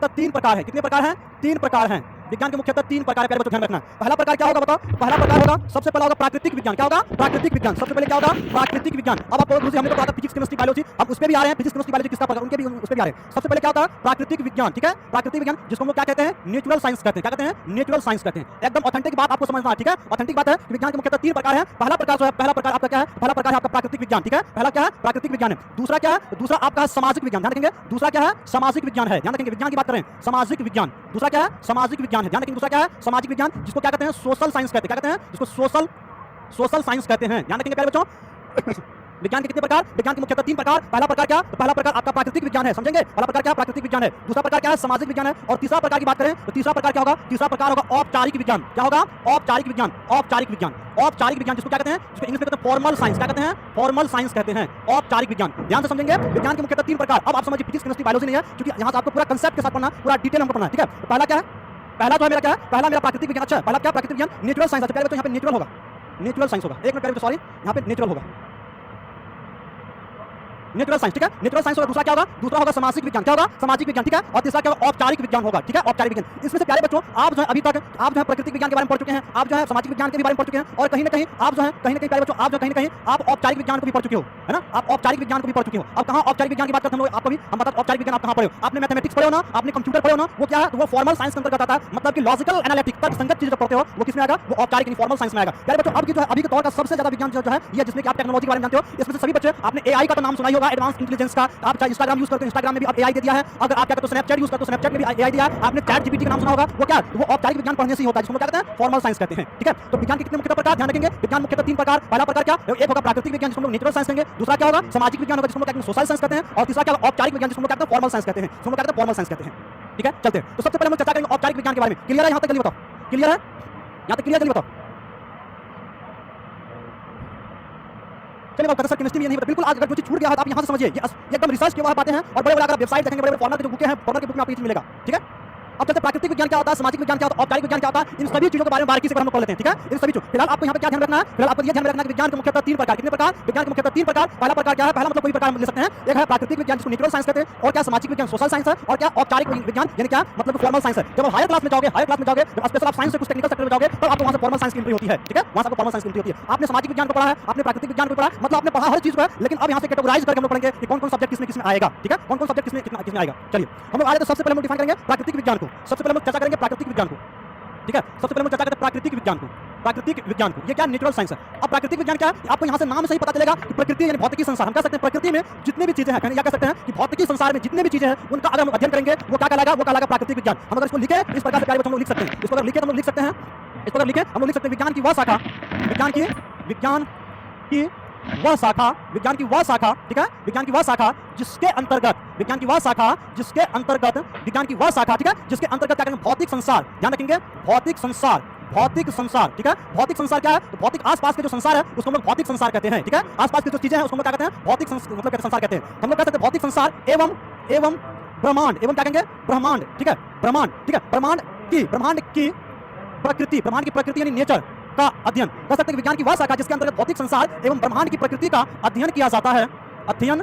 3 प्रकार हैं। कितने प्रकार हैं? 3 प्रकार हैं। विज्ञान के मुख्यतः 3 प्रकार है, प्यारे बच्चों ध्यान रखना। पहला प्रकार क्या होगा बताओ? पहला प्रकार होगा, सबसे पहला होगा प्राकृतिक विज्ञान। क्या होगा? प्राकृतिक विज्ञान। सबसे पहले क्या होगा? प्राकृतिक विज्ञान। अब आप हमने तो पढ़ा था फिजिक्स केमिस्ट्री बायोलॉजी, अब उस पे भी आ रहे हैं। फिजिक्स केमिस्ट्री बायोलॉजी किसका प्रकार, उनके भी उस पे भी आ रहे हैं। सबसे पहले क्या होता है? प्राकृतिक विज्ञान, ठीक है। प्राकृतिक विज्ञान जिसको हम लोग क्या कहते हैं? नेचुरल साइंस कहते हैं। क्या कहते हैं? नेचुरल साइंस कहते हैं। एकदम ऑथेंटिक बात आपको समझना है, ठीक है। ऑथेंटिक बात है। विज्ञान के मुख्यतः 3 प्रकार है। पहला प्रकार जो है, पहला प्रकार आपका क्या है? पहला प्रकार है आपका प्राकृतिक विज्ञान, ठीक है। पहला क्या है? प्राकृतिक विज्ञान है। दूसरा क्या है? दूसरा आपका है सामाजिक विज्ञान। ध्यान रखेंगे दूसरा क्या है? सामाजिक विज्ञान है। ध्यान रखेंगे विज्ञान की बात करें, सामाजिक विज्ञान। दूसरा क्या है? सामाजिक विज्ञान है। ध्यान रखेंगे दूसरा क्या है? सामाजिक विज्ञान, जिसको क्या कहते हैं? सोशल साइंस कहते हैं। क्या कहते हैं? जिसको सोशल साइंस कहते हैं। ध्यान रखेंगे प्यारे बच्चों। विज्ञान के कितने प्रकार? विज्ञान के मुख्यतः 3 प्रकार। पहला प्रकार क्या? तो पहला प्रकार आपका प्राकृतिक विज्ञान है, समझेंगे। पहला प्रकार क्या? प्राकृतिक विज्ञान है। दूसरा प्रकार क्या है? सामाजिक विज्ञान है। और तीसरा प्रकार की बात करें तो तीसरा प्रकार क्या होगा? तीसरा प्रकार होगा औपचारिक विज्ञान। क्या होगा? औपचारिक विज्ञान। औपचारिक विज्ञान, औपचारिक विज्ञान जिसको क्या कहते हैं? जिसको इंग्लिश में कहते हैं फॉर्मल साइंस। क्या कहते हैं? फॉर्मल साइंस कहते हैं। औपचारिक विज्ञान, ध्यान से समझेंगे। विज्ञान के मुख्यतः 3 प्रकार। अब आप समझिए फिजिक्स केमिस्ट्री बायोलॉजी नहीं है, क्योंकि यहाँ से आपको पूरा कंसेप्ट के साथ पढ़ना, पूरा डिटेल हमको पढ़ना है, ठीक है। पहला क्या है? पहला जो है मेरा क्या है, पहला मेरा प्राकृतिक विज्ञान। अच्छा पहला क्या प्राकृतिक विज्ञान, नेचुरल साइंस। अच्छा प्यारे बच्चों यहाँ पे नेचुरल होगा, नेचुरल साइंस होगा। एक मिनट प्यारे बच्चों, सॉरी यहाँ पे नेचुरल होगा, नेचुरल साइंस, ठीक है, नेचुरल साइंस होगा। दूसरा क्या होगा, दूसरा होगा सामाजिक विज्ञान। क्या होगा, सामाजिक विज्ञान, ठीक है। और तीसरा क्या होगा, औपचारिक विज्ञान होगा, ठीक है, औपचारिक विज्ञान। इसमें से प्यारे बच्चों आप जो है अभी तक आप जो है प्राकृतिक विज्ञान के बारे में पढ़ चुके हैं, आप जो है सामाजिक विज्ञान के बारे में पढ़ चुके हैं, और कहीं ना कहीं आप जो है कहीं ना कहीं प्यारे बच्चों आप जो कहीं ना कहीं आप औपचारिक विज्ञान को भी पढ़ चुके हो, है ना, आप औपचारिक विज्ञान को भी पढ़ चुके हो। अब कहाँ औपचारिक विज्ञान की बात करते हैं हम लोग, आपको भी हम बता औपचारिक विज्ञान आप कहाँ पढ़े हो, आपने मैथमेटिक्स पढ़े हो ना, आपने कंप्यूटर पढ़े हो ना, वो क्या है, वो फॉर्मल साइंस के अंतर्गत आता है। मतलब कि लॉजिकल एनालिटिक तर्कसंगत चीजें पढ़ते हो, वो किसमें आएगा, वो औपचारिक यानी फॉर्मल साइंस में आएगा। प्यारे बच्चों अब की जो है अभी के दौर का सबसे ज्यादा विज्ञान जो है ये जिसमें कि आप टेक्नोलॉजी के बारे में जानते हो। इसमें से सभी बच्चे आपने एआई का तो नाम सुना ही होगा, एडवांस इंटेलिजेंस का। आप चाहे इंस्टाग्राम यूज करते हो, इंस्टाग्राम में भी आप एआई दे दिया है। अगर आप क्या करते हो स्नैपचैट यूज करते हो, स्नैपचैट में भी एआई दिया है। आपने चैट जीपीटी का नाम सुना होगा, वो क्या वो औपचारिक विज्ञान पढ़ने से ही होता है, जिसको क्या कहते हैं, फॉर्मल साइंस कहते हैं, ठीक है। तो विज्ञान के कितने मुख्य प्रकार ध्यान रखेंगे, विज्ञान मुख्यतः 3 प्रकार। पहला प्रकार क्या, एक होगा प्राकृतिक विज्ञान जिसको हम लोग नेचुरल साइंस कहेंगे। दूसरा क्या होगा, सामाजिक विज्ञान होगा जिसको हम लोग सोशल साइंस कहते हैं। और तीसरा क्या होगा, औपचारिक विज्ञान जिसको हम लोग कहते हैं फॉर्मल साइंस कहते हैं, जिसको हम लोग कहते हैं फॉर्मल साइंस कहते हैं, ठीक है। चलते हैं, तो सबसे पहले हम चर्चा करेंगे औपचारिक विज्ञान के बारे में। क्लियर है यहाँ तक, जल्दी बताओ, क्लियर है यहाँ तक, क्लियर, जल्दी बताओ। चलिए सर केमिस्ट्री में ये नहीं पता बिल्कुल, आज अगर कुछ छूट गया है तो आप यहाँ से समझिए, ये एकदम रिसर्च किया हुआ बातें हैं। और बड़े बड़े अगर वेबसाइट देखेंगे, बड़े बड़े फॉर्मल के जो बुकें हैं, फॉर्मल की बुक में आपको ये चीज मिलेगा, ठीक है। अब चलते प्राकृतिक विज्ञान क्या होता है, सामाजिक विज्ञान क्या होता है, औपचारिक विज्ञान क्या होता है, इन सभी चीजों के बारे में बारीकी से हम लोग पढ़ लेते हैं, ठीक है। इन सभी चीजों फिलहाल आपको यहाँ पे क्या ध्यान रखना है, फिलहाल आपको ये ध्यान रखना है कि विज्ञान के मुख्यतः 3 प्रकार। कितने प्रकार, विज्ञान के मुख्यतः 3 प्रकार। पहला प्रकार क्या है, पहला मतलब कोई प्रकार हम ले सकते हैं, एक है प्राकृतिक विज्ञान जिसको नेचुरल साइंस कहते हैं, और क्या सामाजिक विज्ञान सोशल साइंस है, और क्या औपचारिक विज्ञान यानी क्या मतलब फॉर्मल साइंस है। जब आप हायर क्लास में जाओगे, जब स्पेशल आप साइंस से कुछ टेक्निकल सेक्टर में जाओगे, तब आपको वहाँ से फॉर्मल साइंस की एंट्री होती है, ठीक है, वहाँ से आपको फॉर्मल साइंस की एंट्री होती है। आपने सामाजिक विज्ञान को पढ़ा है, आपने प्राकृतिक विज्ञान को पढ़ा, मतलब आपने पढ़ा हर चीज को है, लेकिन अब यहाँ से कैटेगराइज करके हम लोग पढ़ेंगे कि कौन कौन सब्जेक्ट किसमें आएगा, ठीक है, कौन कौन सब्जेक्ट किसमें आएगा। चलिए हम लोग आगे तो सबसे पहले हम डिफाइन करेंगे प्राकृतिक विज्ञान को, सबसे पहले हम चर्चा करेंगे प्राकृतिक विज्ञान को, ठीक है। सबसे पहले हम चर्चा करते हैं प्राकृतिक विज्ञान को, प्राकृतिक विज्ञान को, ये क्या नेचुरल साइंस है। अब प्राकृतिक विज्ञान क्या है, आपको यहाँ से नाम से ही पता चलेगा कि प्रकृति यानी भौतिकी संसार। हम कह सकते हैं प्रकृति में जितनी भी चीजें हैं, क्या कह सकते हैं कि भौतिकी संसार में जितनी भी चीजें हैं उनका अगर हम अध्ययन करेंगे वो क्या कहलाएगा, वो कहलाएगा प्राकृतिक विज्ञान। हम अगर इसको लिखे इस प्रकार से प्यारे बच्चों हम लोग लिख सकते हैं, इसको अगर लिखे तो हम लोग लिख सकते हैं, इसको अगर लिखे हम लोग लिख सकते हैं विज्ञान की वह शाखा, विज्ञान की वह शाखा, विज्ञान की वह शाखा, ठीक है, विज्ञान की वह शाखा जिसके अंतर्गत, विज्ञान की वह शाखा जिसके अंतर्गत, विज्ञान की वह शाखा, ठीक है, जिसके अंतर्गत क्या करेंगे, भौतिक संसार, ध्यान रखेंगे, भौतिक संसार, भौतिक संसार, ठीक है। भौतिक संसार क्या है, तो भौतिक आसपास के जो संसार है उसको हम लोग भौतिक संसार कहते हैं, ठीक है। आसपास की जो चीजें हैं उसको हम लोग क्या कहते हैं, भौतिक मतलब संसार कहते हैं। हम लोग कह सकते हैं भौतिक संसार एवं ब्रह्मांड, एवं क्या कहेंगे, ब्रह्मांड, ठीक है, ब्रह्मांड, ठीक है, ब्रह्मांड की प्रकृति, ब्रह्मांड की प्रकृति यानी नेचर का अध्ययन कर सकते हैं। विज्ञान की वह शाखा जिसके अंतर्गत भौतिक संसार एवं ब्रह्मांड की प्रकृति का अध्ययन किया जाता है, अध्ययन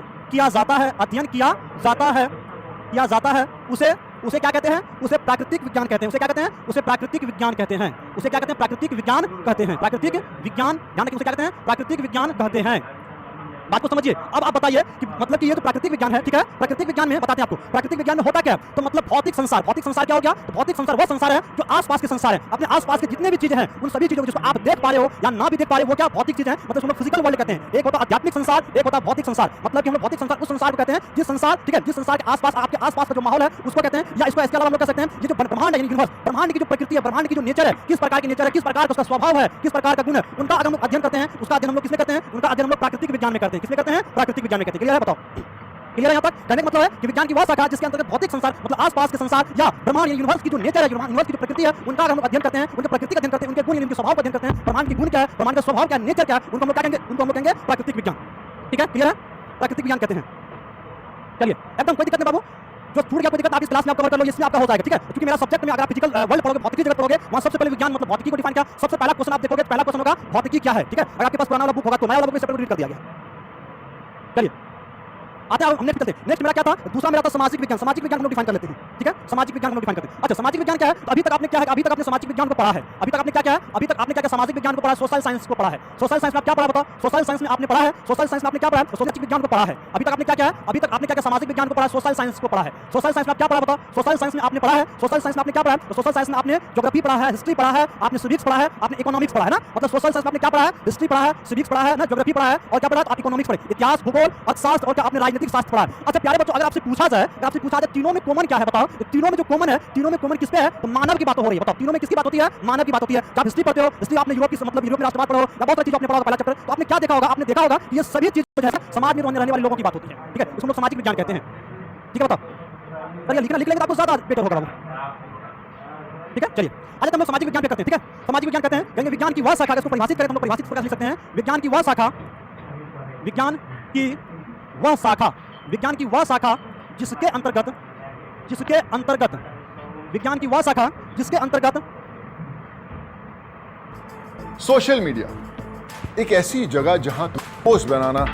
किया जाता है, उसे क्या कहते हैं, उसे प्राकृतिक विज्ञान कहते हैं। उसे क्या कहते हैं, उसे प्राकृतिक विज्ञान कहते हैं, उसे क्या कहते हैं, प्राकृतिक विज्ञान कहते हैं, प्राकृतिक विज्ञान, ध्यान रखिए, उसे क्या कहते हैं, प्राकृतिक विज्ञान कहते हैं। बात को समझिए। अब आप बताइए कि मतलब कि ये तो प्राकृतिक विज्ञान है, ठीक है। प्राकृतिक विज्ञान में बताते हैं आपको प्राकृतिक विज्ञान में होता क्या है, तो मतलब भौतिक संसार, भौतिक संसार क्या हो गया, तो भौतिक संसार वह संसार है जो आसपास के संसार है, अपने आसपास के जितने भी चीजें हैं उन सभी चीजों को जिसको आप देख पा रहे हो या ना भी देख पा रहे हो वो क्या भौतिक चीजें हैं, मतलब उसको फिजिकल वर्ल्ड कहते हैं। एक होता है आध्यात्मिक संसार, एक होता है भौतिक संसार। मतलब कि हम लोग भौतिक संसार उस संसार को कहते हैं जिस संसार, ठीक है, जिस संसार के आसपास आपके आसपास का जो माहौल है उसको कहते हैं, या इसको इसके अलावा हम लोग कह सकते हैं ये जो ब्रह्मांड है, यूनिवर्स, ब्रह्मांड की जो प्रकृति है, ब्रह्मांड की जो नेचर है, किस प्रकार की नेचर है, किस प्रकार का उसका स्वभाव है, किस प्रकार का गुण है, उनका अगर हम लोग अध्ययन करते हैं, उसका अध्ययन हम लोग किसमें करते हैं, उनका अध्ययन हम लोग प्राकृतिक विज्ञान में करते हैं। किसमें करते हैं, प्राकृतिक विज्ञान में करते हैं। क्लियर है, बताओ क्लियर है यहाँ तक। कहने का मतलब है कि विज्ञान की वह शाखा जिसके अंतर्गत भौतिक संसार मतलब आसपास के संसार या ब्रह्मांड यूनिवर्स की जो नेचर है, यूनिवर्स की जो प्रकृति है उनका हम अध्ययन करते हैं, उनके प्रकृति का अध्ययन करते हैं, उनके गुण उनके स्वभाव का अध्ययन करते हैं। ब्रह्मांड की गुण क्या है, ब्रह्मांड का स्वभाव क्या है, नेचर क्या है, उनको हम लोग क्या कहेंगे, उनको हम लोग कहेंगे प्राकृतिक विज्ञान। ठीक है, क्लियर है, प्राकृतिक विज्ञान कहते हैं। चलिए एकदम कोई दिक्कत नहीं बाबू, जो छूट गया कोई दिक्कत आप इस क्लास में आप कवर कर लो, इसमें आपका हो जाएगा। ठीक है, क्योंकि मेरा सब्जेक्ट में अगर आप फिजिकल वर्ल्ड पढ़ोगे, भौतिकी जगत पढ़ोगे, वहां सबसे पहले विज्ञान मतलब भौतिकी को डिफाइन किया। सबसे पहला क्वेश्चन आप देखोगे, पहला क्वेश्चन होगा भौतिकी क्या है। ठीक है, अगर आपके पास पुराना वाला बुक होगा तो नया वाला बुक सेपरेट रीड कर दिया गया। चलिए आते हैं हम नेक्स्ट चलते। नेक्स्ट मेरा क्या था, दूसरा मेरा था सामाजिक विज्ञान। सामाजिक विज्ञान हम लोग डिफाइन कर लेते हैं। ठीक है, सामाजिक विज्ञान हम लोग डिफाइन करते हैं। अच्छा, सामाजिक विज्ञान क्या है, तो अभी तक आपने क्या है, अभी तक आपने सामाजिक विज्ञान को पढ़ा है, अभी तक आपने क्या क्या है, अभी तक आपने क्या क्या सामाजिक विज्ञान को पढ़ा है, सोशल साइंस को पढ़ा है। सोशल साइंस में आप क्या पढ़ा बताओ, सोशल साइंस में आपने पढ़ा है, सोशल साइंस में आपने क्या पढ़ा है, सामाजिक विज्ञान को पढ़ा है। अभी तक आपने क्या क्या है, अभी तक आपने क्या क्या सामाजिक विज्ञान को पढ़ा है, सोशल साइंस को पढ़ा है। सोशल साइंस में आप क्या पढ़ा बताओ, सोशल साइंस में आपने पढ़ा है, सोशल साइंस में आपने क्या पढ़ा है, तो सोशल साइंस में आपने ज्योग्राफी पढ़ा है, हिस्ट्री पढ़ा है, आपने सिविक्स पढ़ा है, आपने इकोनॉमिक्स पढ़ा है ना। मतलब सोशल साइंस में आपने क्या पढ़ा है, हिस्ट्री पढ़ा है, सिविक्स पढ़ा है ना, ज्योग्राफी पढ़ा है और क्या पढ़ा है, आप इकोनॉमिक्स पढ़े, इतिहास, भूगोल, अर्थशास्त्र और क्या आपने राजनीतिक शास्त्र पढ़ा है। अच्छा प्यारे बच्चों, अगर आपसे पूछा जाए तीनों में कॉमन क्या है बताओ, तीनों में जो कॉमन है, तीनों में कॉमन किस पे है, तो मानव की बात हो रही है। बताओ तीनों में किसकी बात होती है, मानव की बात होती है। आप हिस्ट्री पढ़ते हो, हिस्ट्री आपने यूरोप की मतलब यूरोप में राष्ट्रवाद पढ़ो या बहुत सारी चीज आपने पढ़ा होगा पहला चैप्टर, तो आपने क्या देखा होगा, आपने देखा होगा ये सभी चीज जो है समाज में रहने वाले लोगों की बात होती है। ठीक है, उसको लोग सामाजिक विज्ञान कहते हैं। ठीक है, बताओ चलिए लिख लेंगे तो आपको ज्यादा बेटर होगा। ठीक है, चलिए आज हम लोग सामाजिक विज्ञान पे करते हैं। ठीक है, सामाजिक विज्ञान कहते हैं, कहेंगे विज्ञान की वह शाखा, इसको परिभाषित करें तो हम लोग परिभाषित प्रकार लिख सकते हैं, विज्ञान की वह शाखा, विज्ञान की वह शाखा, विज्ञान की वह शाखा जिसके अंतर्गत विज्ञान की वह शाखा जिसके अंतर्गत सोशल मीडिया एक ऐसी जगह जहां पोस्ट बनाना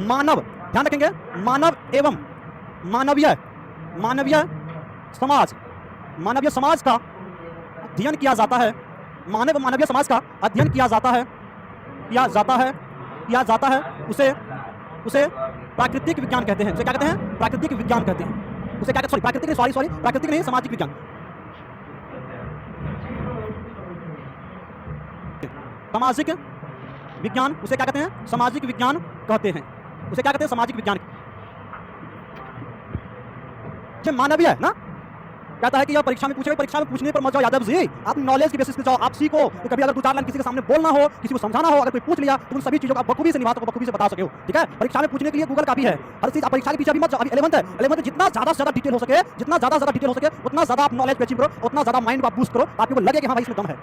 मानव, ध्यान रखेंगे, मानव एवं मानवीय समाज का अध्ययन किया जाता है। मानव मानवीय समाज का अध्ययन किया जाता है उसे प्राकृतिक विज्ञान कहते हैं। उसे क्या कहते हैं? प्राकृतिक विज्ञान कहते हैं। उसे क्या कहते हैं? प्राकृतिक नहीं, सामाजिक विज्ञान। सामाजिक विज्ञान उसे क्या कहते हैं? सामाजिक विज्ञान कहते हैं। उसे क्या कहते हैं? सामाजिक विज्ञान। ये मानवीय है ना, कहता है कि यह परीक्षा में पूछे, परीक्षा में पूछने पर मत जाओ यादव जी, आप नॉलेज की बेसिस पे जाओ, आप सीखो। तो कभी अगर 2-4 लाइन किसी के सामने बोलना हो, किसी को समझाना हो, अगर कोई पूछ लिया तो उन सभी चीजों को आप बखूबी से निभाते हो, बखूबी से बता सके हो। ठीक है, परीक्षा में पूछने के लिए गूगल काफी है, हर चीज। आप परीक्षा के पीछे अभी मत जाओ, अभी 11th है, 11th में जितना ज्यादा डिटेल हो सके, उतना ज्यादा आप नॉलेज को अचीव करो, उतना ज्यादा माइंड को आप बूस्ट करो, आपको लगे कि हाँ भाई इसमें दम है।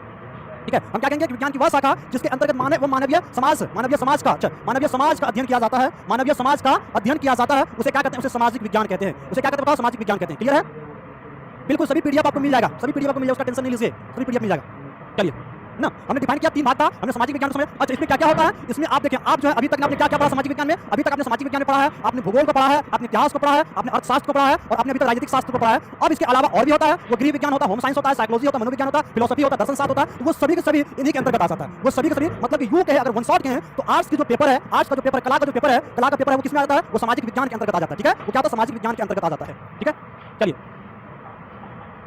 ठीक है, हम क्या कहेंगे? विज्ञान की वह शाखा जिसके अंतर्गत मानवीय समाज का अध्ययन किया जाता है। मानवीय समाज का अध्ययन किया जाता है, उसे क्या कहते हैं? उसे सामाजिक विज्ञान कहते हैं। उसे क्या कहते हैं? बताओ, सामाजिक विज्ञान कहते हैं। क्लियर है? बिल्कुल, सभी पीडीएफ आपको मिल जाएगा, उसका टेंशन नहीं लीजिए, सभी पीडीएफ मिल जाएगा। चलिए ना, हमने डिफाइन किया 3 भाग था, हमने सामाजिक विज्ञान समझा। अच्छा, इसमें क्या क्या होता है? इसमें आप देखिए, आप जो है अभी तक आपने क्या क्या पढ़ा सामाजिक विज्ञान में? अभी तक आपने सामाजिक विज्ञान में पढ़ा है, आपने भूगोल को पढ़ा है, आपने इतिहास को पढ़ा है, आपने अर्थशास्त्र को पढ़ा है, और आपने अभी तक राजनीतिक शास्त्र को पढ़ा है। अब इसके अलावा और भी होता है, वो गृह विज्ञान होता है, होम साइंस होता है, साइकोलॉजी होता है, मनोविज्ञान होता है, फिलोसफी होता है, दर्शन शास्त्र होता है। वो सभी के सभी इन्हीं के अंतर्गत आ जाता है। वो सभी के सभी मतलब कि यूं कहे, अगर वन शॉट के हैं तो आर्ट्स की जो पेपर है, कला का जो पेपर है वो किसमें आता है? वो सामाजिक विज्ञान के अंतर्गत आ जाता है। ठीक है, वो क्या होता है? सामाजिक विज्ञान के अंतर्गत आ जाता है। ठीक है, चलिए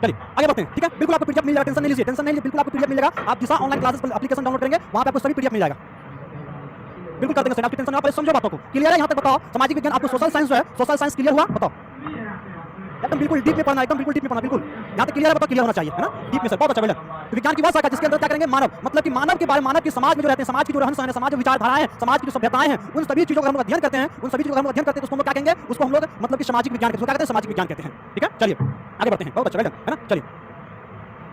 आगे बढ़ते हैं। ठीक है, बिल्कुल आपको पीडीएफ मिल जाएगा, टेंशन नहीं लीजिए, बिल्कुल आपको पीडीएफ मिलेगा। आप जिस ऑनलाइन क्लासेस पर एप्लीकेशन डाउनलोड करेंगे वहां पे आपको सभी पीडीएफ मिल जाएगा। बिल्कुल कर देंगे सर, आपकी टेंशन ना, पहले समझो बातों को। क्लियर है? यहां तक बताओ, सामाजिक विज्ञान आपको सोशल साइंस जो है, सोशल साइंस क्लियर हुआ? बताओ, एकदम बिल्कुल डीप में पढ़ना, बिल्कुल यहां तक क्लियर है? बताओ, क्लियर होना चाहिए, है ना? डीप में सर, बहुत अच्छा बेटा। तो विज्ञान की वह शाखा जिसके अंदर क्या करेंगे? मानव, मतलब कि मानव के बारे में, मानव के समाज में जो रहते हैं, समाज की जो रहन सहन है, समाज की विचारधाराएं हैं, समाज की जो सभ्यताएं हैं, उन सभी चीजों का हम अध्ययन करते हैं, तो उसको हम लोग क्या कहेंगे? उसको हम लोग मतलब कि सामाजिक विज्ञान क्या कहते हैं? सामाजिक विज्ञान कहते हैं। ठीक है, चलिए आगे बढ़ते हैं। बहुत अच्छा बेटा, है ना? चलिए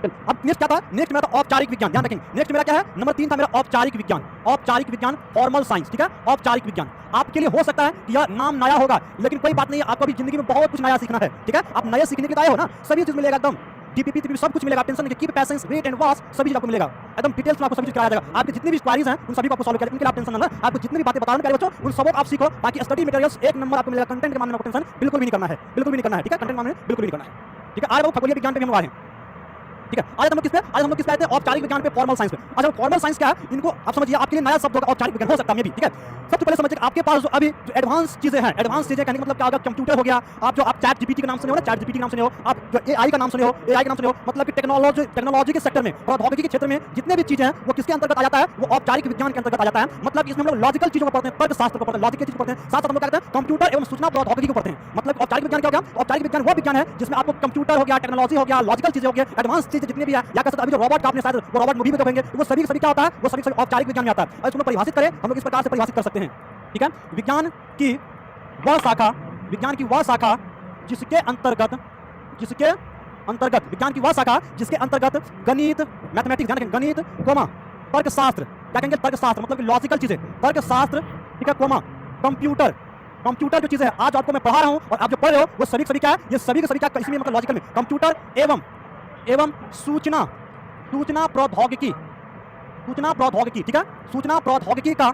अब नेक्स्ट क्या था? नेक्स्ट मेरा था औपचारिक विज्ञान। ध्यान रखेंगे, नेक्स्ट मेरा क्या है? नंबर 3 था मेरा औपचारिक विज्ञान, फॉर्मल साइंस। ठीक है, औपचारिक विज्ञान आपके लिए हो सकता है कि यह नाम नया होगा, लेकिन कोई बात नहीं, आपको अभी जिंदगी में बहुत कुछ नया सीखना है। ठीक है, आप नए सीखने के लिए आए हो ना, सभी चीज मिलेगा, एकदम डीपीपी सब कुछ मिलेगा। टेंशन नहीं, keep patience, wait and watch, सभी चीज आपको मिलेगा, एकदम डिटेल्स में आपको सभी चीज कराया जाएगा। आपकी जितनी भी क्वारीज हैं उन सभी को आपको सॉल्व किया, इनके लिए आप टेंशन ना लें। आपको जितनी भी बातें बता रहे हैं प्यारे बच्चों, उन सबको आप सीखो, ताकि स्टडी मटेरियल्स एक नंबर आपको मिलेगा। कंटेंट के मामले में आपको टेंशन बिल्कुल भी नहीं करना है, ठीक है, कंटेंट मामले में बिल्कुल नहीं करना है। ठीक है, आज वो खगोलीय विज्ञान पे भी हम आ रहे हैं। ठीक है, आज हम लोग किस पे आते हैं? औपचारिक विज्ञान पे, फॉर्मल साइंस पे। अच्छा, फॉर्मल साइंस क्या है? इनको आप समझिए, आपके लिए नया शब्द होगा, औपचारिक विज्ञान हो सकता है भी। ठीक है, सबसे पहले समझिए, आपके पास जो अभी जो एडवांस चीजें हैं, कहने का मतलब क्या होगा? कंप्यूटर हो गया, आप चैट जीपीटी के नाम सुने हो ना, चैट जीपीटी के नाम सुने हो, आप जो एआई का नाम सुने हो, मतलब कि टेक्नोलॉजी के सेक्टर में, प्रौद्योगिकी के क्षेत्र में जितने भी चीजें हैं वो किसके अंतर्गत आ जाता है? वो औपचारिक विज्ञान के अंतर्गत आ जाता है। मतलब इसमें हम लोग लॉजिकल चीजों को पढ़ते हैं, तर्कशास्त्र को पढ़ते हैं, लॉजिक की चीज पढ़ते हैं, साथ हम लोग क्या करते हैं? कंप्यूटर एवं सूचना प्रौद्योगिकी को पढ़ते हैं। मतलब औपचारिक विज्ञान क्या हो गया? औपचारिक विज्ञान वो विज्ञान है जिसमें आपको कंप्यूटर हो गया, टेक्नोलॉजी हो गया, लॉजिकल चीजें हो गया, एडवांस चीजें जितनी भी है, या अभी जो रोबोट का आपने शायद वो रोबोट मूवी में देखेंगे, वो सभी क्या होता है? वो सभी औपचारिक विज्ञान में आता है। और इसको परिभाषित करें, हम लोग इस प्रकार से परिभाषित कर सकते हैं। ठीक है, विज्ञान की वह शाखा जिसके अंतर्गत गणित, मैथमेटिक्स, ध्यान रखें, गणित, तर्कशास्त्र, क्या कहेंगे? तर्कशास्त्र मतलब कि लॉजिकल चीजें, तर्कशास्त्र, ठीक है, कंप्यूटर जो चीजें है आज आपको मैं पढ़ा रहा हूं और आप जो पढ़ रहे हो वो सभी क्या है? ये सभी के सभी क्या इसमें मतलब लॉजिकल में कंप्यूटर एवं सूचना प्रौद्योगिकी, ठीक है, सूचना प्रौद्योगिकी का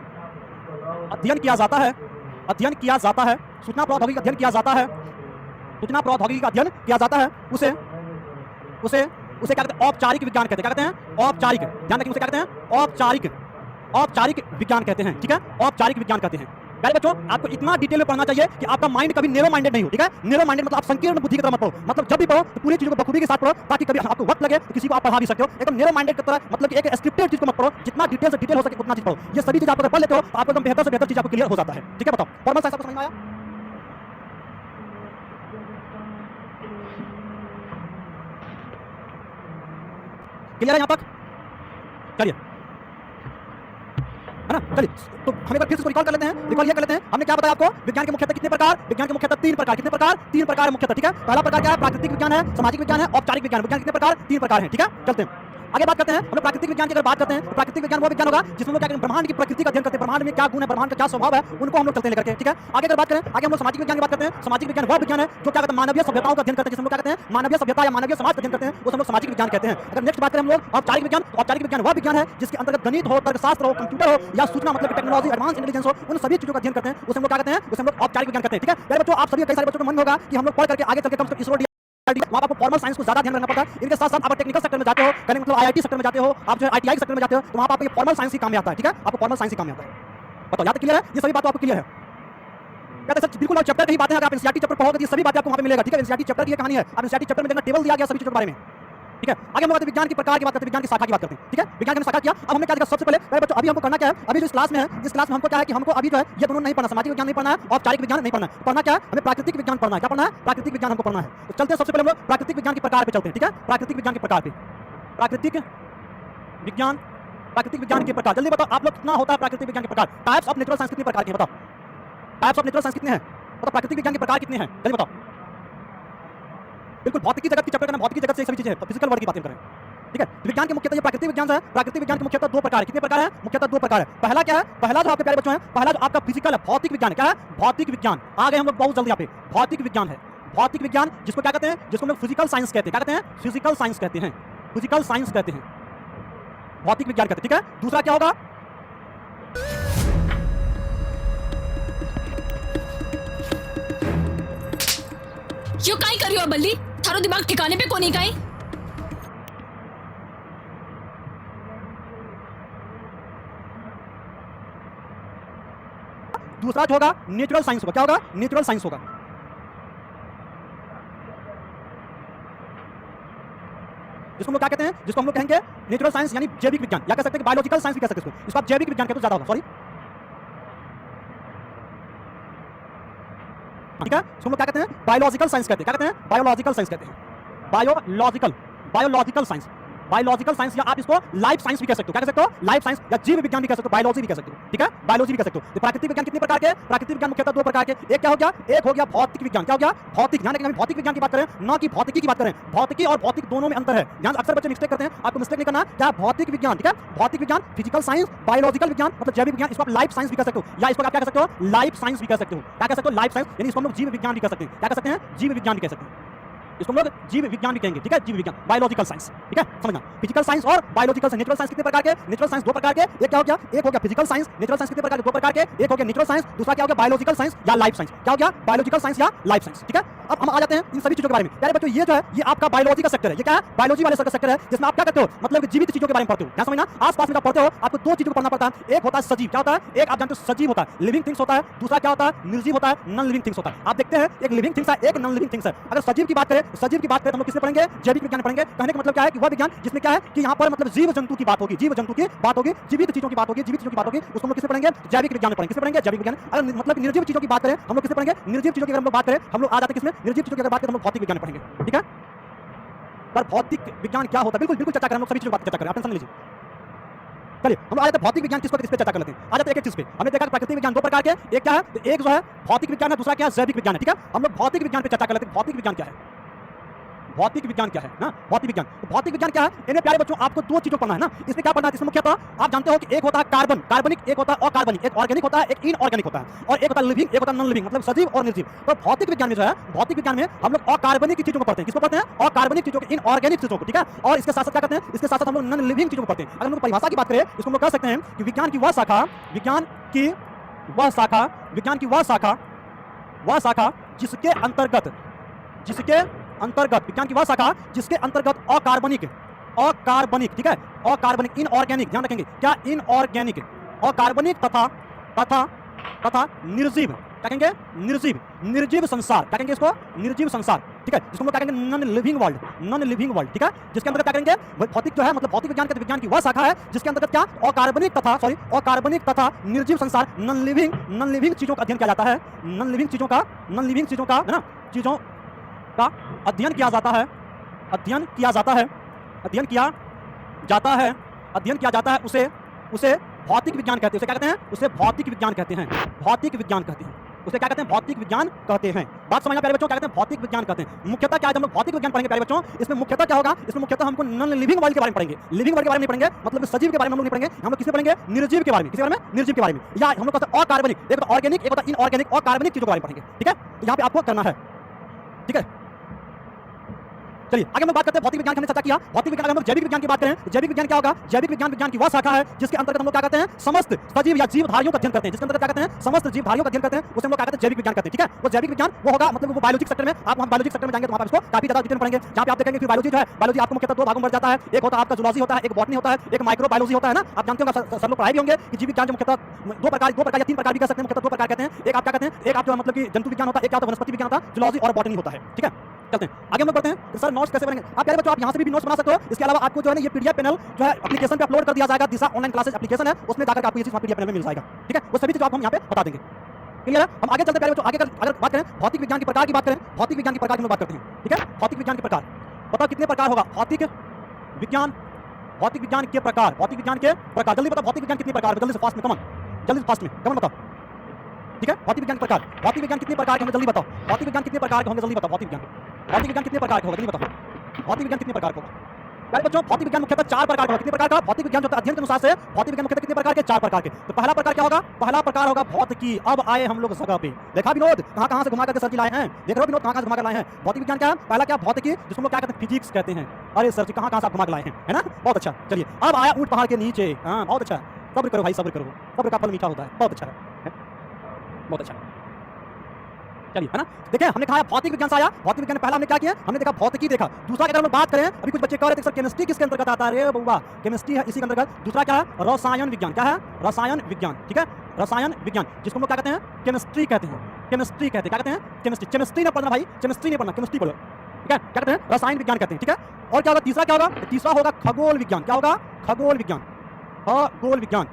अध्ययन किया जाता है, सूचना प्रौद्योगिकी का अध्ययन किया जाता है, उसे क्या कहते हैं? औपचारिक विज्ञान कहते हैं। क्या कहते हैं? औपचारिक, ध्यान रखिए, उसे क्या कहते हैं? औपचारिक विज्ञान कहते हैं। ठीक है, औपचारिक विज्ञान कहते हैं। प्यारे बच्चों, आपको इतना डिटेल में पढ़ना चाहिए कि आपका माइंड कभी नेरो माइंडेड नहीं हो। ठीक है, नेरो माइंडेड मतलब आप संकीर्ण बुद्धि की तरह मत पढ़ो, मतलब जब भी पढ़ो तो पूरी चीजों को बखूबी के साथ पढ़ो, ताकि कभी आपको वक्त लगे तो किसी को आप पढ़ा भी सकते हो। एकदम नेरो माइंडेड की तरह, मतलब कि एक स्क्रिप्टेड चीज को मत पढ़ो, जितना डिटेल से डिटेल हो सके उतना चीज पढ़ो। ये सभी चीज आप अगर पढ़ लेते हो तो आपको एकदम बेहतर से बेहतर चीज आपको क्लियर हो जाता है। ठीक है, बताओ, फॉर्मल साइंस आपको समझ में आया? क्लियर है यहां तक? चलिए, है ना? चलिए, तो हम एक बार फिर से रिकॉल कर लेते हैं। हमने क्या बताया आपको? विज्ञान के मुख्यतः कितने प्रकार? विज्ञान के मुख्यतः 3 प्रकार। कितने प्रकार? 3 प्रकार मुख्यतः। ठीक है, पहला प्रकार क्या है? प्राकृतिक विज्ञान है, सामाजिक विज्ञान है, औपचारिक विज्ञान। विज्ञान कितने प्रकार? 3 प्रकार हैं। ठीक है, चलते हैं। आगे बात करते हैं, हम लोग प्राकृतिक विज्ञान की अगर बात करते हैं तो प्राकृतिक विज्ञान वो विज्ञान होगा जिसमें हम लोग क्या करें, ब्रह्मांड की प्रकृति का अध्ययन करते हैं, ब्रह्मांड में क्या गुण है, ब्रह्मांड का क्या स्वभाव है, उनको हम लोग चलते हैं लेकर के, ठीक है। आगे अगर बात करें, आगे हम लोग सामाजिक विज्ञान की बात करते हैं। सामाजिक विज्ञान वह विज्ञान है जो क्या करते हैं, मानवीय सभ्यताओं का अध्ययन करते हैं, जिसमें हम लोग क्या कहते हैं, मानवीय सभ्यता या मानवीय समाज का अध्ययन करते हैं, उसे हम लोग सामाजिक विज्ञान कहते हैं। अगर नेक्स्ट बात करें हम लोग औपचारिक विज्ञान, तो औपचारिक विज्ञान वह विज्ञान है जिसके अंतर्गत गणित हो, तर्कशास्त्र हो, कंप्यूटर हो या सूचना मतलब टेक्नोलॉजी, एडवांस इंटेलिजेंस हो, उन सभी चीजों का अध्ययन करते हैं, उसे हम लोग क्या कहते हैं, उसे हम लोग औपचारिक विज्ञान कहते हैं, ठीक है। प्यारे बच्चों, आप सभी कई सारे बच्चों को मन होगा कि हम लोग पढ़ करके आगे चल के कम से कम इसरो वहाँ आपको फॉर्मल साइंस को ज्यादा ध्यान रखना पड़ता है। इनके साथ साथ आप टेक्निकल सेक्टर में जाते हो, कहने मतलब आईआईटी सेक्टर में जाते हो, आप जो आईटीआई सेक्टर में जाते हो, तो वहाँ आपको ये फॉर्मल साइंस ही काम में आता है, ठीक है। आपको फॉर्मल साइंस ही काम में आता है। बताओ, यहाँ तक क्लियर है? ये सभी बातें आपको क्लियर है? कहते सर बिल्कुल, और चैप्टर की बातें हैं, आप एनसीईआरटी चैप्टर पढ़ोगे तो सभी बातें आपको वहाँ पे मिलेगा, ठीक है। एनसीईआरटी चैप्टर की ये कहानी है, आप एनसीईआरटी चैप्टर में देखना टेबल दिया गया सभी चीजों के बारे में, ठीक है। आगे हम लोग विज्ञान की प्रकार की बात करते हैं, विज्ञान की शाखा की बात करते हैं, ठीक है। विज्ञान की शाखा किया, अब हमने क्या देखा, सबसे पहले बच्चों अभी हमको करना क्या है, अभी जो इस क्लास में है, इस क्लास में हमको क्या है कि हमको अभी जो है ये दोनों नहीं पढ़ना, सामाजिक विज्ञान नहीं पढ़ना है, औपचारिक विज्ञान नहीं पढ़ना है, पढ़ना क्या है, हमें प्राकृतिक विज्ञान पढ़ना है। क्या पढ़ना है? प्राकृतिक विज्ञान हमको पढ़ना है। तो चलते हैं, सबसे पहले हम लोग प्राकृतिक विज्ञान के प्रकार पे चलते हैं, ठीक है। प्राकृतिक विज्ञान के प्रकार पे, प्राकृतिक विज्ञान, प्राकृतिक विज्ञान के प्रकार, जल्दी बताओ आप लोग कितना होता है प्राकृतिक विज्ञान के प्रकार। टाइप्स ऑफ नेचुरल साइंस कितने प्रकार के हैं, बताओ। टाइप्स ऑफ नेचुरल साइंस कितने हैं, बताओ। प्राकृतिक विज्ञान के प्रकार कितने हैं, जल्दी बताओ। बिल्कुल, भौतिकी जगत की चैप्टर करना, भौतिकी जगत से सभी चीजें हैं, फिजिकल वर्ल्ड की बातें करें, ठीक है। विज्ञान के मुख्यतः ये प्राकृतिक विज्ञान है। प्राकृतिक विज्ञान के मुख्यतः दो प्रकार है। कितने प्रकार है? मुख्यतः दो प्रकार है। पहला क्या है? पहला जो आपके प्यारे बच्चों है, पहला जो आपका फिजिकल है, भौतिक विज्ञान है। क्या है? भौतिक विज्ञान। आ गए हम लोग बहुत जल्दी यहाँ पे। भौतिक विज्ञान है, भौतिक विज्ञान, जिसको क्या कहते हैं, जिसको हम लोग फिजिकल साइंस कहते हैं। क्या कहते हैं? फिजिकल साइंस कहते हैं, फिजिकल साइंस कहते हैं, भौतिक विज्ञान कहते हैं, ठीक है। दूसरा क्या होगा? यो काई करियो बल्ली, थारो दिमाग ठिकाने पे कोनी काई। दूसरा जो होगा नेचुरल साइंस होगा। क्या होगा? नेचुरल साइंस होगा। जिसको हम लोग क्या कहते हैं, जिसको हम लोग कहेंगे नेचुरल साइंस यानी जैविक विज्ञान, या कह सकते हैं बायोलॉजिकल साइंस भी कह सकते हैं इसको आप जैविक विज्ञान कहते हो ज्यादा होगा, सॉरी, ठीक है। इसको हम लोग क्या कहते हैं? बायोलॉजिकल साइंस कहते हैं। क्या कहते हैं? बायोलॉजिकल साइंस कहते हैं, biological, biological science, biological science, या आप इसको लाइफ साइंस भी कह सकते हो। क्या कह सकते हो? लाइफ साइंस या जीव विज्ञान भी कह सकते हो, बायोलॉजी भी कह सकते हो, ठीक है। बायोलॉजी भी कह सकते हो। तो प्राकृतिक विज्ञान कितने प्रकार के? प्राकृतिक विज्ञान मुख्यतः दो प्रकार के। एक क्या हो गया? एक हो गया भौतिक विज्ञान। क्या हो गया? भौतिक। ध्यान रखना, भौतिक विज्ञान की बात करें, ना कि भौतिकी की बात करें। भौतिकी और भौतिक दोनों में अंतर है। ध्यान, अक्सर बच्चे मिस्टेक करते हैं, आपको मिस्टेक नहीं करना। क्या? भौतिक विज्ञान, ठीक है। भौतिक विज्ञान, फिजिकल साइंस, बायोलॉजिकल विज्ञान मतलब जैविक विज्ञान, इसको आप लाइफ साइंस भी कह सकते हो, या इसको आप क्या कह सकते हो? लाइफ साइंस भी कह सकते हो। क्या कह सकते हो? लाइफ साइंस, यानी इसको हम लोग जीव विज्ञान भी कह सकते हैं। क्या कह सकते हैं? जीव विज्ञान भी कह सकते हैं। इसको हम लोग जीव विज्ञान भी कहेंगे, ठीक है। जीव विज्ञान, बायोलॉजिकल साइंस, ठीक है, समझना। फिजिकल साइंस और बायोलॉजिकल साइंस। नेचुरल साइंस कितने प्रकार के? नेचुरल साइंस दो प्रकार के। एक क्या हो गया? एक हो गया फिजिकल साइंस। नेचुरल साइंस कितने प्रकार के? दो प्रकार के। एक हो गया नेचुरल साइंस, दूसरा क्या हो गया? बायोलॉजिकल साइंस या लाइफ साइंस। क्या हो गया? बायोलॉजिकल साइंस या लाइफ साइंस, ठीक है। अब हम आ जाते हैं इन सभी चीजों के बारे में। प्यारे बच्चों, ये जो है ये आपका बायोलॉजी का सेक्टर है। ये क्या है? बायोलॉजी वाले सेक्टर है, जिसमें आप क्या करते हो, मतलब जीवित चीजों के बारे में पढ़ते हो। क्या समझना? आसपास में जब पढ़ते हो आपको दो चीजों को पढ़ना पड़ता है। एक होता है सजीव। क्या होता है? एक आप जानते हो सजीव होता है, लिविंग थिंग्स होता है। दूसरा क्या होता है? निर्जीव होता है, नॉन लिविंग थिंग्स होता है। आप देखते हैं एक लिविंग थिंग्स है, एक नॉन लिविंग थिंग्स है। अगर सजीव की बात करें, सजीव की बात करें तो हम लोग किसमें पढ़ेंगे? जैविक विज्ञान पढ़ेंगे। कहने का मतलब क्या है कि वह विज्ञान जिसमें क्या है कि यहाँ पर मतलब जीव जंतु की बात होगी, जीव जंतु की बात होगी, जीवित चीजों की बात होगी, जीवित चीजों की बात होगी, उसको हम लोग किसमें पढ़ेंगे? जैविक विज्ञान में पढ़ेंगे। किसमें पढ़ेंगे? जैविक विज्ञान। अगर मतलब निर्जीव चीजों की बात करें हम लोग किसमें पढ़ेंगे? निर्जीव चीजों की अगर हम लोग बात करें हम लोग आ जाते हैं किसमें? निर्जीव चीजों की अगर बात करें हम लोग भौतिक विज्ञान में पढ़ेंगे, ठीक है। पर भौतिक विज्ञान क्या होता है? बिल्कुल बिल्कुल चर्चा करें, हम लोग सभी चीजों की बात चर्चा करें, आप टेंशन नहीं लीजिए। चलिए हम आ जाते हैं भौतिक विज्ञान किस पर, इस पे चर्चा कर लेते हैं। आ जाते हैं एक चीज पे। हमने देखा प्राकृतिक विज्ञान दो प्रकार के, एक क्या है? तो एक जो है भौतिक विज्ञान है, दूसरा क्या है? जैविक विज्ञान है, ठीक है। हम लोग भौतिक विज्ञान पे चर्चा कर लेते हैं। भौतिक विज्ञान क्या है? भौतिक विज्ञान क्या है ना? भौतिक विज्ञान, तो भौतिक विज्ञान क्या है? इन्हें प्यारे बच्चों आपको दो चीजों पढ़ना है ना। इसमें क्या पढ़ना है? इसमें मुख्यतः आप जानते हो कि एक होता है कार्बन, कार्बनिक, एक होता है अकार्बनिक। एक ऑर्गेनिक होता है, एक इनऑर्गेनिक होता है, और एक होता है लिविंग, एक होता है नॉन लिविंग, मतलब सजीव और निर्जीव। तो भौतिक विज्ञान में जो है, भौतिक विज्ञान में हम लोग अकार्बनिक चीजों को पढ़ते हैं। किसको पढ़ते हैं? अकार्बनिक चीजों को, इनऑर्गेनिक चीजों को, ठीक है। और इसके साथ साथ क्या करते हैं? इसके साथ साथ हम लोग नॉन लिविंग चीजों को पढ़ते हैं। अगर हम लोग परिभाषा की बात करें इसको हम लोग कह सकते हैं कि विज्ञान की वह शाखा, विज्ञान की वह शाखा, विज्ञान की वह शाखा, वह शाखा जिसके अंतर्गत, जिसके अंतर्गत, विज्ञान की वह शाखा जिसके अंतर्गत अकार्बनिक, अकार्बनिक, ठीक है, अकार्बनिक, इनऑर्गेनिक, ध्यान रखेंगे क्या? इनऑर्गेनिक, अकार्बनिक तथा तथा तथा निर्जीव, क्या कहेंगे? निर्जीव, निर्जीव संसार, क्या कहेंगे इसको? निर्जीव संसार, ठीक है। जिसको हम लोग क्या कहेंगे? Non living world, non living world, ठीक है। जिसके अंदर क्या करेंगे? भौतिक जो है मतलब भौतिक विज्ञान के विज्ञान की वह शाखा है जिसके अंतर्गत क्या? अकार्बनिक तथा सॉरी अकार्बनिक तथा निर्जीव संसार, नॉन लिविंग चीजों का अध्ययन किया जाता है। नॉन लिविंग चीजों का, नॉन लिविंग चीजों का है ना, चीजों का अध्ययन किया जाता है, अध्ययन किया जाता है, अध्ययन किया जाता है, अध्ययन किया जाता है, उसे भौतिक विज्ञान कहते हैं। उसे क्या कहते हैं? उसे भौतिक विज्ञान कहते हैं, भौतिक विज्ञान कहते हैं, उसे क्या कहते हैं? भौतिक विज्ञान कहते हैं। बात समझना प्यारे बच्चों, क्या कहते हैं? भौतिक विज्ञान कहते हैं। मुख्यतः क्या है, जब हम लोग भौतिक विज्ञान पढ़ेंगे प्यारे बच्चों, इसमें मुख्यतः क्या होगा? इसमें मुख्यतः हमको नॉन लिविंग वर्ल्ड के बारे में पढ़ेंगे। लिविंग वर्ल्ड के बारे में नहीं पढ़ेंगे, मतलब सजीव के बारे में हम लोग नहीं पढ़ेंगे। हम लोग किसमें पढ़ेंगे? निर्जीव के बारे में। किसके बारे में? निर्जीव के बारे में। या हम लोग कहते हैं अकार्बनिक, एक होता ऑर्गेनिक, एक होता इनऑर्गेनिक, अकार्बनिक चीजों के बारे में पढ़ेंगे। ठीक है, तो यहाँ पे आपको करना है। ठीक है, चलिए आगे हम बात करते हैं। भौतिक विज्ञान की हमने चर्चा किया। भौतिक विज्ञान, हम लोग जैविक विज्ञान की बात करें, जैविक विज्ञान क्या होगा? जैविक विज्ञान विज्ञान की वह शाखा है जिसके अंतर्गत हम लोग क्या करते हैं? समस्त सजीव या जीवधारियों का अध्ययन करते हैं। जिसके अंतर्गत क्या करते हैं? समस्त जीवधारियों का अध्ययन करते हैं, उसे हम लोग क्या कहते हैं? जैविक विज्ञान करते हैं। ठीक है, वो जैविक विज्ञान वो होगा, मतलब वो बायोलॉजिक सेक्टर में, आप हम बायोलॉजिक सेक्टर में जाएंगे तो वहां पर इसको काफी ज्यादा डिटेल में पढ़ेंगे। जहां पे आप देखेंगे कि बायोलॉजी जो है, बायोलॉजी आपको मुख्यतः दो भागों में बढ़ जाता है। एक होता है आपका जूलॉजी होता है, एक बॉटनी होता है, एक माइक्रोबायोलॉजी होता है ना। आप जानते होंगे, सब लोग पढ़ाई भी होंगे कि जीव विज्ञान जो मुख्यतः दो प्रकार या तीन प्रकार भी कह सकते हैं। मुख्यतः दो प्रकार कहते हैं। एक आप क्या कहते हैं? एक आप जो मतलब कि जंतु विज्ञान होता है, एक क्या होता है? वनस्पति विज्ञान होता है, जूलॉजी और बॉटनी होता है। ठीक है, चलते हैं आगे हम लोग बढ़ते हैं। सर नोट्स कैसे बनेंगे? आप प्यारे बच्चों, आप यहाँ से भी नोट्स बना सकते हो। इसके अलावा आपको जो है ये पीडीएफ पैनल जो है एप्लीकेशन पे अपलोड कर दिया जाएगा। दिशा ऑनलाइन क्लासेस एप्लीकेशन है, उसमें जाकर आपको ये चीज पीडीएफ पैनल में मिल जाएगा। ठीक है, वो सभी चीज आपको हम यहाँ पे बता देंगे। क्लियर है? हम आगे चलते हैं प्यारे बच्चों। आगे अगर बात करें भौतिक विज्ञान के प्रकार की बात करें, भौतिक विज्ञान के प्रकार की हम बात करते हैं। ठीक है, भौतिक विज्ञान के प्रकार बताओ कितने प्रकार होगा? भौतिक विज्ञान, भौतिक विज्ञान के प्रकार, भौतिक विज्ञान के प्रकार जल्दी बताओ। भौतिक विज्ञान कितने प्रकार? जल्दी से फास्ट में, कमन जल्दी से फास्ट में, कमन बताओ। ठीक है, भौतिक विज्ञान प्रकार, भौतिक विज्ञान कितने प्रकार के होंगे? जल्दी बताओ। भौतिक विज्ञान कितने प्रकार के होंगे? जल्दी बताओ। भौतिक विज्ञान, भौतिक विज्ञान कितने प्रकार के होगा? जल्दी बताओ। भौतिक विज्ञान कितने प्रकार का होगा? प्यारे बच्चों, भौतिक विज्ञान मुख्यतः चार प्रकार का होगा। कितने प्रकार का? भौतिक विज्ञान जो अध्ययन के अनुसार से भौतिक विज्ञान मुख्यतः कितने प्रकार के? चार प्रकार के। तो पहला प्रकार क्या होगा? पहला प्रकार होगा भौतिकी। अब आए हम लोग जगह पे, देखा विनोद कहां से घुमा करके सर जी लाए हैं? देख रहे हो विनोद कहां से घुमा कर लाए हैं? भौतिक विज्ञान क्या है? पहला क्या? भौतिकी, जिसको लोग क्या कहते हैं? फिजिक्स कहते हैं। अरे सर जी कहां से आप घुमा कर लाए हैं, है ना? बहुत अच्छा। चलिए अब आया ऊंट पहाड़ के नीचे। हाँ बहुत अच्छा, सब्र करो भाई, सब्र करो, सब्र का फल मीठा होता है। बहुत अच्छा है, बहुत अच्छा। चलिए, है ना? देखिए हमने कहा भौतिक विज्ञान से आया। भौतिक विज्ञान पहला हमने क्या किया? हमने देखा भौतिकी देखा। दूसरा अगर हम बात करें, अभी कुछ बच्चे कह रहे थे सर केमिस्ट्री किसके अंतर्गत आता है? अरे बउआ केमिस्ट्री है इसी के अंतर्गत। दूसरा क्या है? रसायन विज्ञान। क्या है? रसायन विज्ञान। ठीक है, रसायन विज्ञान जिसको हम लोग क्या कहते हैं? केमिस्ट्री कहते हैं। केमिस्ट्री कहते हैं, क्या कहते हैं? केमिस्ट्री। केमिस्ट्री ना पढ़ना भाई, केमिस्ट्री नहीं पढ़ना, केमिस्ट्री पढ़ो। ठीक है, क्या कहते हैं? रसायन विज्ञान कहते हैं। ठीक है, और क्या होगा? तीसरा क्या होगा? तीसरा होगा खगोल विज्ञान। क्या होगा? खगोल विज्ञान। खगोल विज्ञान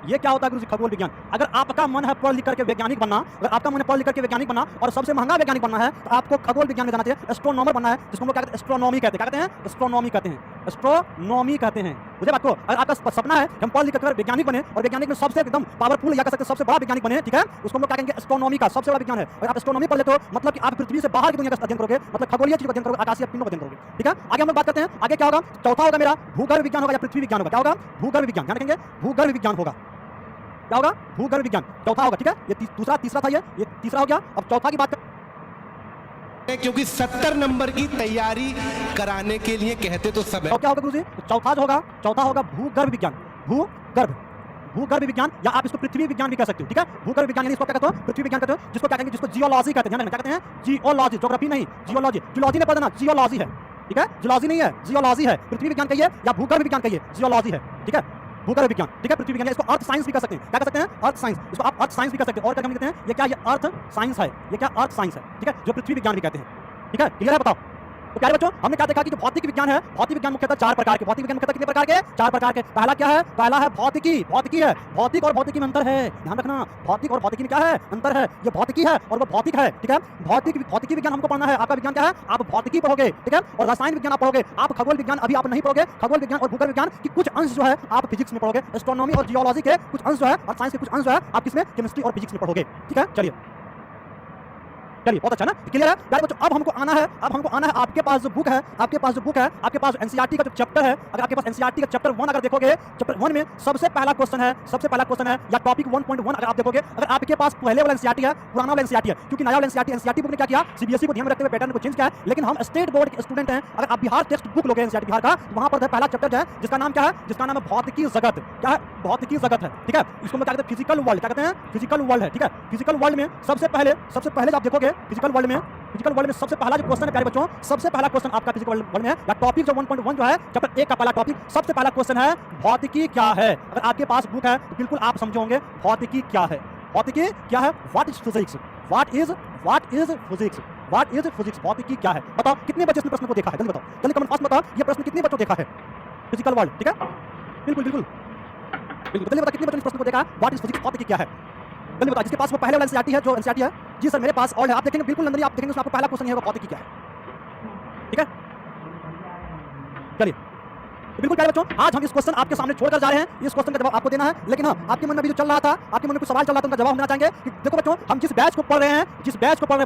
ये क्या होता है गुरु जी? खगोल विज्ञान। अगर आपका मन है पढ़ लिख करके वैज्ञानिक बनना, अगर आपका मन है पढ़ लिख करके वैज्ञानिक बनना और सबसे महंगा वैज्ञानिक बनना है, तो आपको खगोल विज्ञान में जाना चाहिए। एस्ट्रोनॉमर बनना है, जिसको हम लोग क्या कहते हैं? एस्ट्रोनॉमी कहते हैं। क्या कहते हैं? एस्ट्रोनॉमी कहते हैं। एस्ट्रोनॉमी कहते हैं। मुझे बात को, अगर आपका सपना है कि हम पढ़ लिख कर वैज्ञानिक बने और वैज्ञानिक में सबसे एकदम पावरफुल या कह सकते हैं सबसे बड़ा वैज्ञानिक बने, ठीक है, उसको हम लोग क्या कहेंगे? एस्ट्रोनॉमी का सबसे बड़ा विज्ञान है। अगर आप एस्ट्रोनॉमी पढ़ लेते हो मतलब कि आप पृथ्वी से बाहर की दुनिया का अध्ययन करोगे, मतलब खगोलीय चीज का अध्ययन करोगे, आकाशीय पिंडों का अध्ययन करोगे। ठीक है, आगे हम लोग बात करते हैं। आगे क्या होगा? चौथा होगा मेरा भूगर्भ विज्ञान होगा या पृथ्वी विज्ञान होगा? क्या होगा? भूगर्भ विज्ञान। ध्यान रखेंगे, भूगर्भ विज्ञान होगा। क्या होगा? भूगर्भ विज्ञान चौथा होगा। ठीक है, ये दूसरा तीसरा था, ये तीसरा हो गया। अब चौथा की बात क्योंकि 70 नंबर की तैयारी कराने के लिए कहते तो सब है। क्या होगा गुरुजी? चौथा जो होगा, चौथा होगा भूगर्भ विज्ञान। भूगर्भ, भूगर्भ विज्ञान या आप इसको पृथ्वी विज्ञान भी कह सकते हो। ठीक है, भूगर्भ विज्ञान यानी इसको क्या कहते हो? पृथ्वी विज्ञान कहते हो। जिसको क्या कहेंगे? जिसको जियोलॉजी कहते हैं। क्या कहते हैं? जियोलॉजी, ज्योग्राफी नहीं, जियोलॉजी। जियोलॉजी ने पढ़ना, जियोलॉजी है। ठीक है, जियोलॉजी नहीं है, जियोलॉजी है। पृथ्वी विज्ञान कहिए या भूगर्भ विज्ञान कहिए, जियोलॉजी है। ठीक है, भूगर्भ विज्ञान। ठीक है, पृथ्वी विज्ञान, इसको अर्थ साइंस भी कह सकते हैं। क्या कह सकते हैं? Earth science. इसको आप अर्थ साइंस भी कह सकते हैं। और क्या कहते हैं? ये क्या? ये अर्थ साइंस है। ये क्या? अर्थ साइंस है। ठीक है, जो पृथ्वी विज्ञान भी कहते हैं। ठीक है, क्लियर है? बताओ। तो प्यारे बच्चों, हमने क्या देखा कि जो भौतिक विज्ञान है, भौतिक विज्ञान मुख्यतः चार प्रकार के। भौतिक विज्ञान मुख्यतः कितने प्रकार के? चार प्रकार के। पहला क्या है? पहला है भौतिकी। भौतिकी है, भौतिक और भौतिकी में अंतर है, ध्यान रखना। भौतिक और भौतिकी में क्या है? अंतर है। ये भौतिकी है और वो भौतिक है। ठीक है, भौतिकी विज्ञान हमको पढ़ना है। आपका विज्ञान क्या है? आप भौतिकी पढ़ोगे। ठीक है, और रसायन विज्ञान आप पढ़ोगे। आप खगोल विज्ञान अभी आप नहीं पढ़ोगे। खगोल विज्ञान और भूगर्भ विज्ञान की कुछ अंश जो है आप फिजिक्स में पढ़ोगे। एस्ट्रोनॉमी और जियोलॉजी के कुछ अंश जो है और साइंस के कुछ अंश जो है आप किसमें? केमिस्ट्री और फिजिक्स में पढ़ोगे। ठीक है, चलिए चलिए, बहुत अच्छा ना, क्लियर है यार बच्चों। अब हमको आना है, आपके पास जो बुक है, आपके पास एनसीईआरटी का जो चैप्टर है, अगर आपके पास एनसीईआरटी का चैप्टर 1 अगर देखोगे, चैप्टर 1 में सबसे पहला क्वेश्चन है या टॉपिक 1.1 अगर आप देखोगे, अगर आपके पास पहले वाला एनसीईआरटी है, पुराना वाला एनसीईआरटी है, क्योंकि नया वाला एनसीईआरटी बुक ने क्या किया? सीबीएसई को ध्यान में रखते हुए पैटर्न को चेंज किया है। लेकिन हम स्टेट बोर्ड के स्टूडेंट हैं, अगर आप बिहार टेक्स्ट बुक लोगे एनसीईआरटी बिहार का, वहां पर पहला चैप्टर है जिसका नाम क्या है? जिसका नाम है भौतिकी जगत। क्या है? भौतिकी जगत है। ठीक है, इसको क्या कहते हैं? Physical world. क्या कहते हैं? फिजिकल वर्ल्ड है। ठीक है, फिजिकल वर्ल्ड में सबसे पहले आप देखोगे फिजिकल वर्ल्ड में सबसे पहला जो क्वेश्चन है प्यारे बच्चों, सबसे पहला क्वेश्चन आपका फिजिकल वर्ल्ड में है या टॉपिक जो 1.1 जो है चैप्टर 1 का पहला टॉपिक, सबसे पहला क्वेश्चन है भौतिकी क्या है। अगर आपके पास बुक है तो बिल्कुल आप समझोगे भौतिकी क्या है। भौतिकी क्या है? What is physics? What is physics? What is physics? भौतिकी क्या है? बताओ कितने बच्चे इस प्रश्न को देखा है? जल्दी बताओ, जल्दी कमेंट बॉक्स में बताओ ये प्रश्न कितने बच्चों देखा है? Physical world. ठीक है, बिल्कुल जल्दी बताओ कितने बच्चों ने इस प्रश्न को देखा? What is physics? भौतिकी क्या है? जल्दी बताओ। जिसके पास वो पहले वाला एनसीईआरटी है, जो एनसीईआरटी है, जी सर मेरे पास और है, आप देखेंगे बिल्कुल अंदर ही आप देखेंगे उसमें आपको पहला क्वेश्चन ये होगा भौतिकी क्या है। ठीक है, चलिए तो बिल्कुल प्यारे बच्चों, आज हम इस क्वेश्चन आपके सामने छोड़कर जा रहे हैं। इस क्वेश्चन का जवाब आपको देना है, लेकिन हाँ, आपके मन में भी जो चल रहा था, आपके मन में कुछ सवाल चल रहा था, उनका जवाब हम देना चाहेंगे कि देखो बच्चों, हम जिस बैच को पढ़ रहे हैं,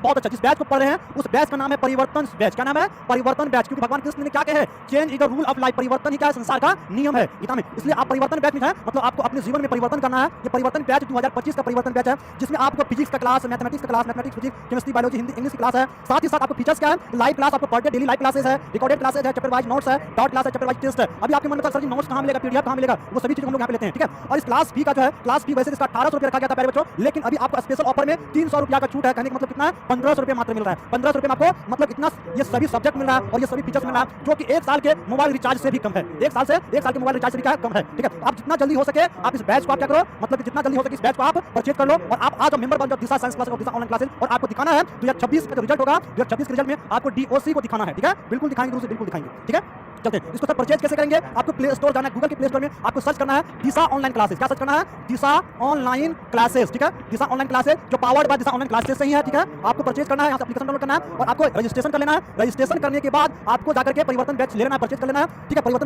बहुत अच्छा, जिस बैच को पढ़ रहे हैं, उस बैच का नाम है परिवर्तन बैच। क्या नाम है? परिवर्तन बैच। क्योंकि भगवान कृष्ण ने क्या कहे? Change is the rule of life. परिवर्तन ही क्या है? संसार का नियम है गीता में। इसलिए आप परिवर्तन बैच में हैं, मतलब आपको अपने जीवन में परिवर्तन करना है। ये परिवर्तन बैच 2025 का परिवर्तन बैच है, जिसमें आपको फिजिक्स का क्लास, मैथमेटिक्स का class, mathematics, physics, chemistry, biology, Hindi, English की क्लास है। साथ ही साथ आपको फीचर्स क्या है? लाइव क्लास आपको per day daily live classes है, रिकॉर्डेड क्लासेस है, चैप्टर वाइज नोट्स है, डॉट क्लास है, चैप्टर वाइज टेस्ट है। अभी आपके मन में सर जी नोट्स कहां मिलेगा, पीडीएफ कहां मिलेगा, वो सभी चीजें हम लोग यहां पे लेते हैं, ठीक है। और इस क्लास फी का जो है, क्लास फी वैसे इसका 1800 रुपए रखा गया था प्यारे बच्चों, लेकिन अभी आपको स्पेशल ऑफर में 300 रुपया का छूट है। कहने का मतलब कितना है? 1500 रुपए मात्र मिल रहा है। 1500 रुपए में आपको मतलब इतना ये सभी सब्जेक्ट मिल रहा है और ये सभी फीचर्स मिल रहा है, जो कि 1 साल के मोबाइल रिचार्ज से भी कम है। 1 साल के मोबाइल रिचार्ज से भी क्या है? कम है, ठीक है। आप जितना जल्दी हो सके आप इस बैच को आप क्या करो, मतलब कि जितना जल्दी हो सके इस बैच को आप परचेज कर लो और आप आज मेंबर बन जाओ दिशा साइंस क्लासेस और दिशा ऑनलाइन क्लासेस। और आपको दिखाना है 2026 का जो रिजल्ट होगा, 2026 के रिजल्ट में आपको डीओसी को दिखाना है, ठीक है। बिल्कुल दिखाएंगे, गुरु से बिल्कुल दिखाएंगे, ठीक है। चलते हैं, इसको सर परचेज कैसे करेंगे? आपको प्ले स्टोर जाना है, गूगल के प्ले स्टोर में आपको सर्च करना है दिशा ऑनलाइन क्लासेस। क्या सर्च करना है? दिशा ऑनलाइन क्लासेस, ठीक है। दिशा ऑनलाइन क्लासेस जो powered by Disha online classes से ही है, ठीक है। आपको परचेज करना है, यहाँ से एप्लीकेशन डाउनलोड करना है और आपको रजिस्ट्रेशन कर लेना है। रजिस्ट्रेशन करने के बाद आपको जाकर के परिवर्तन बैच ले लेना है, परचेज कर लेना है, ठीक है। परिवर्तन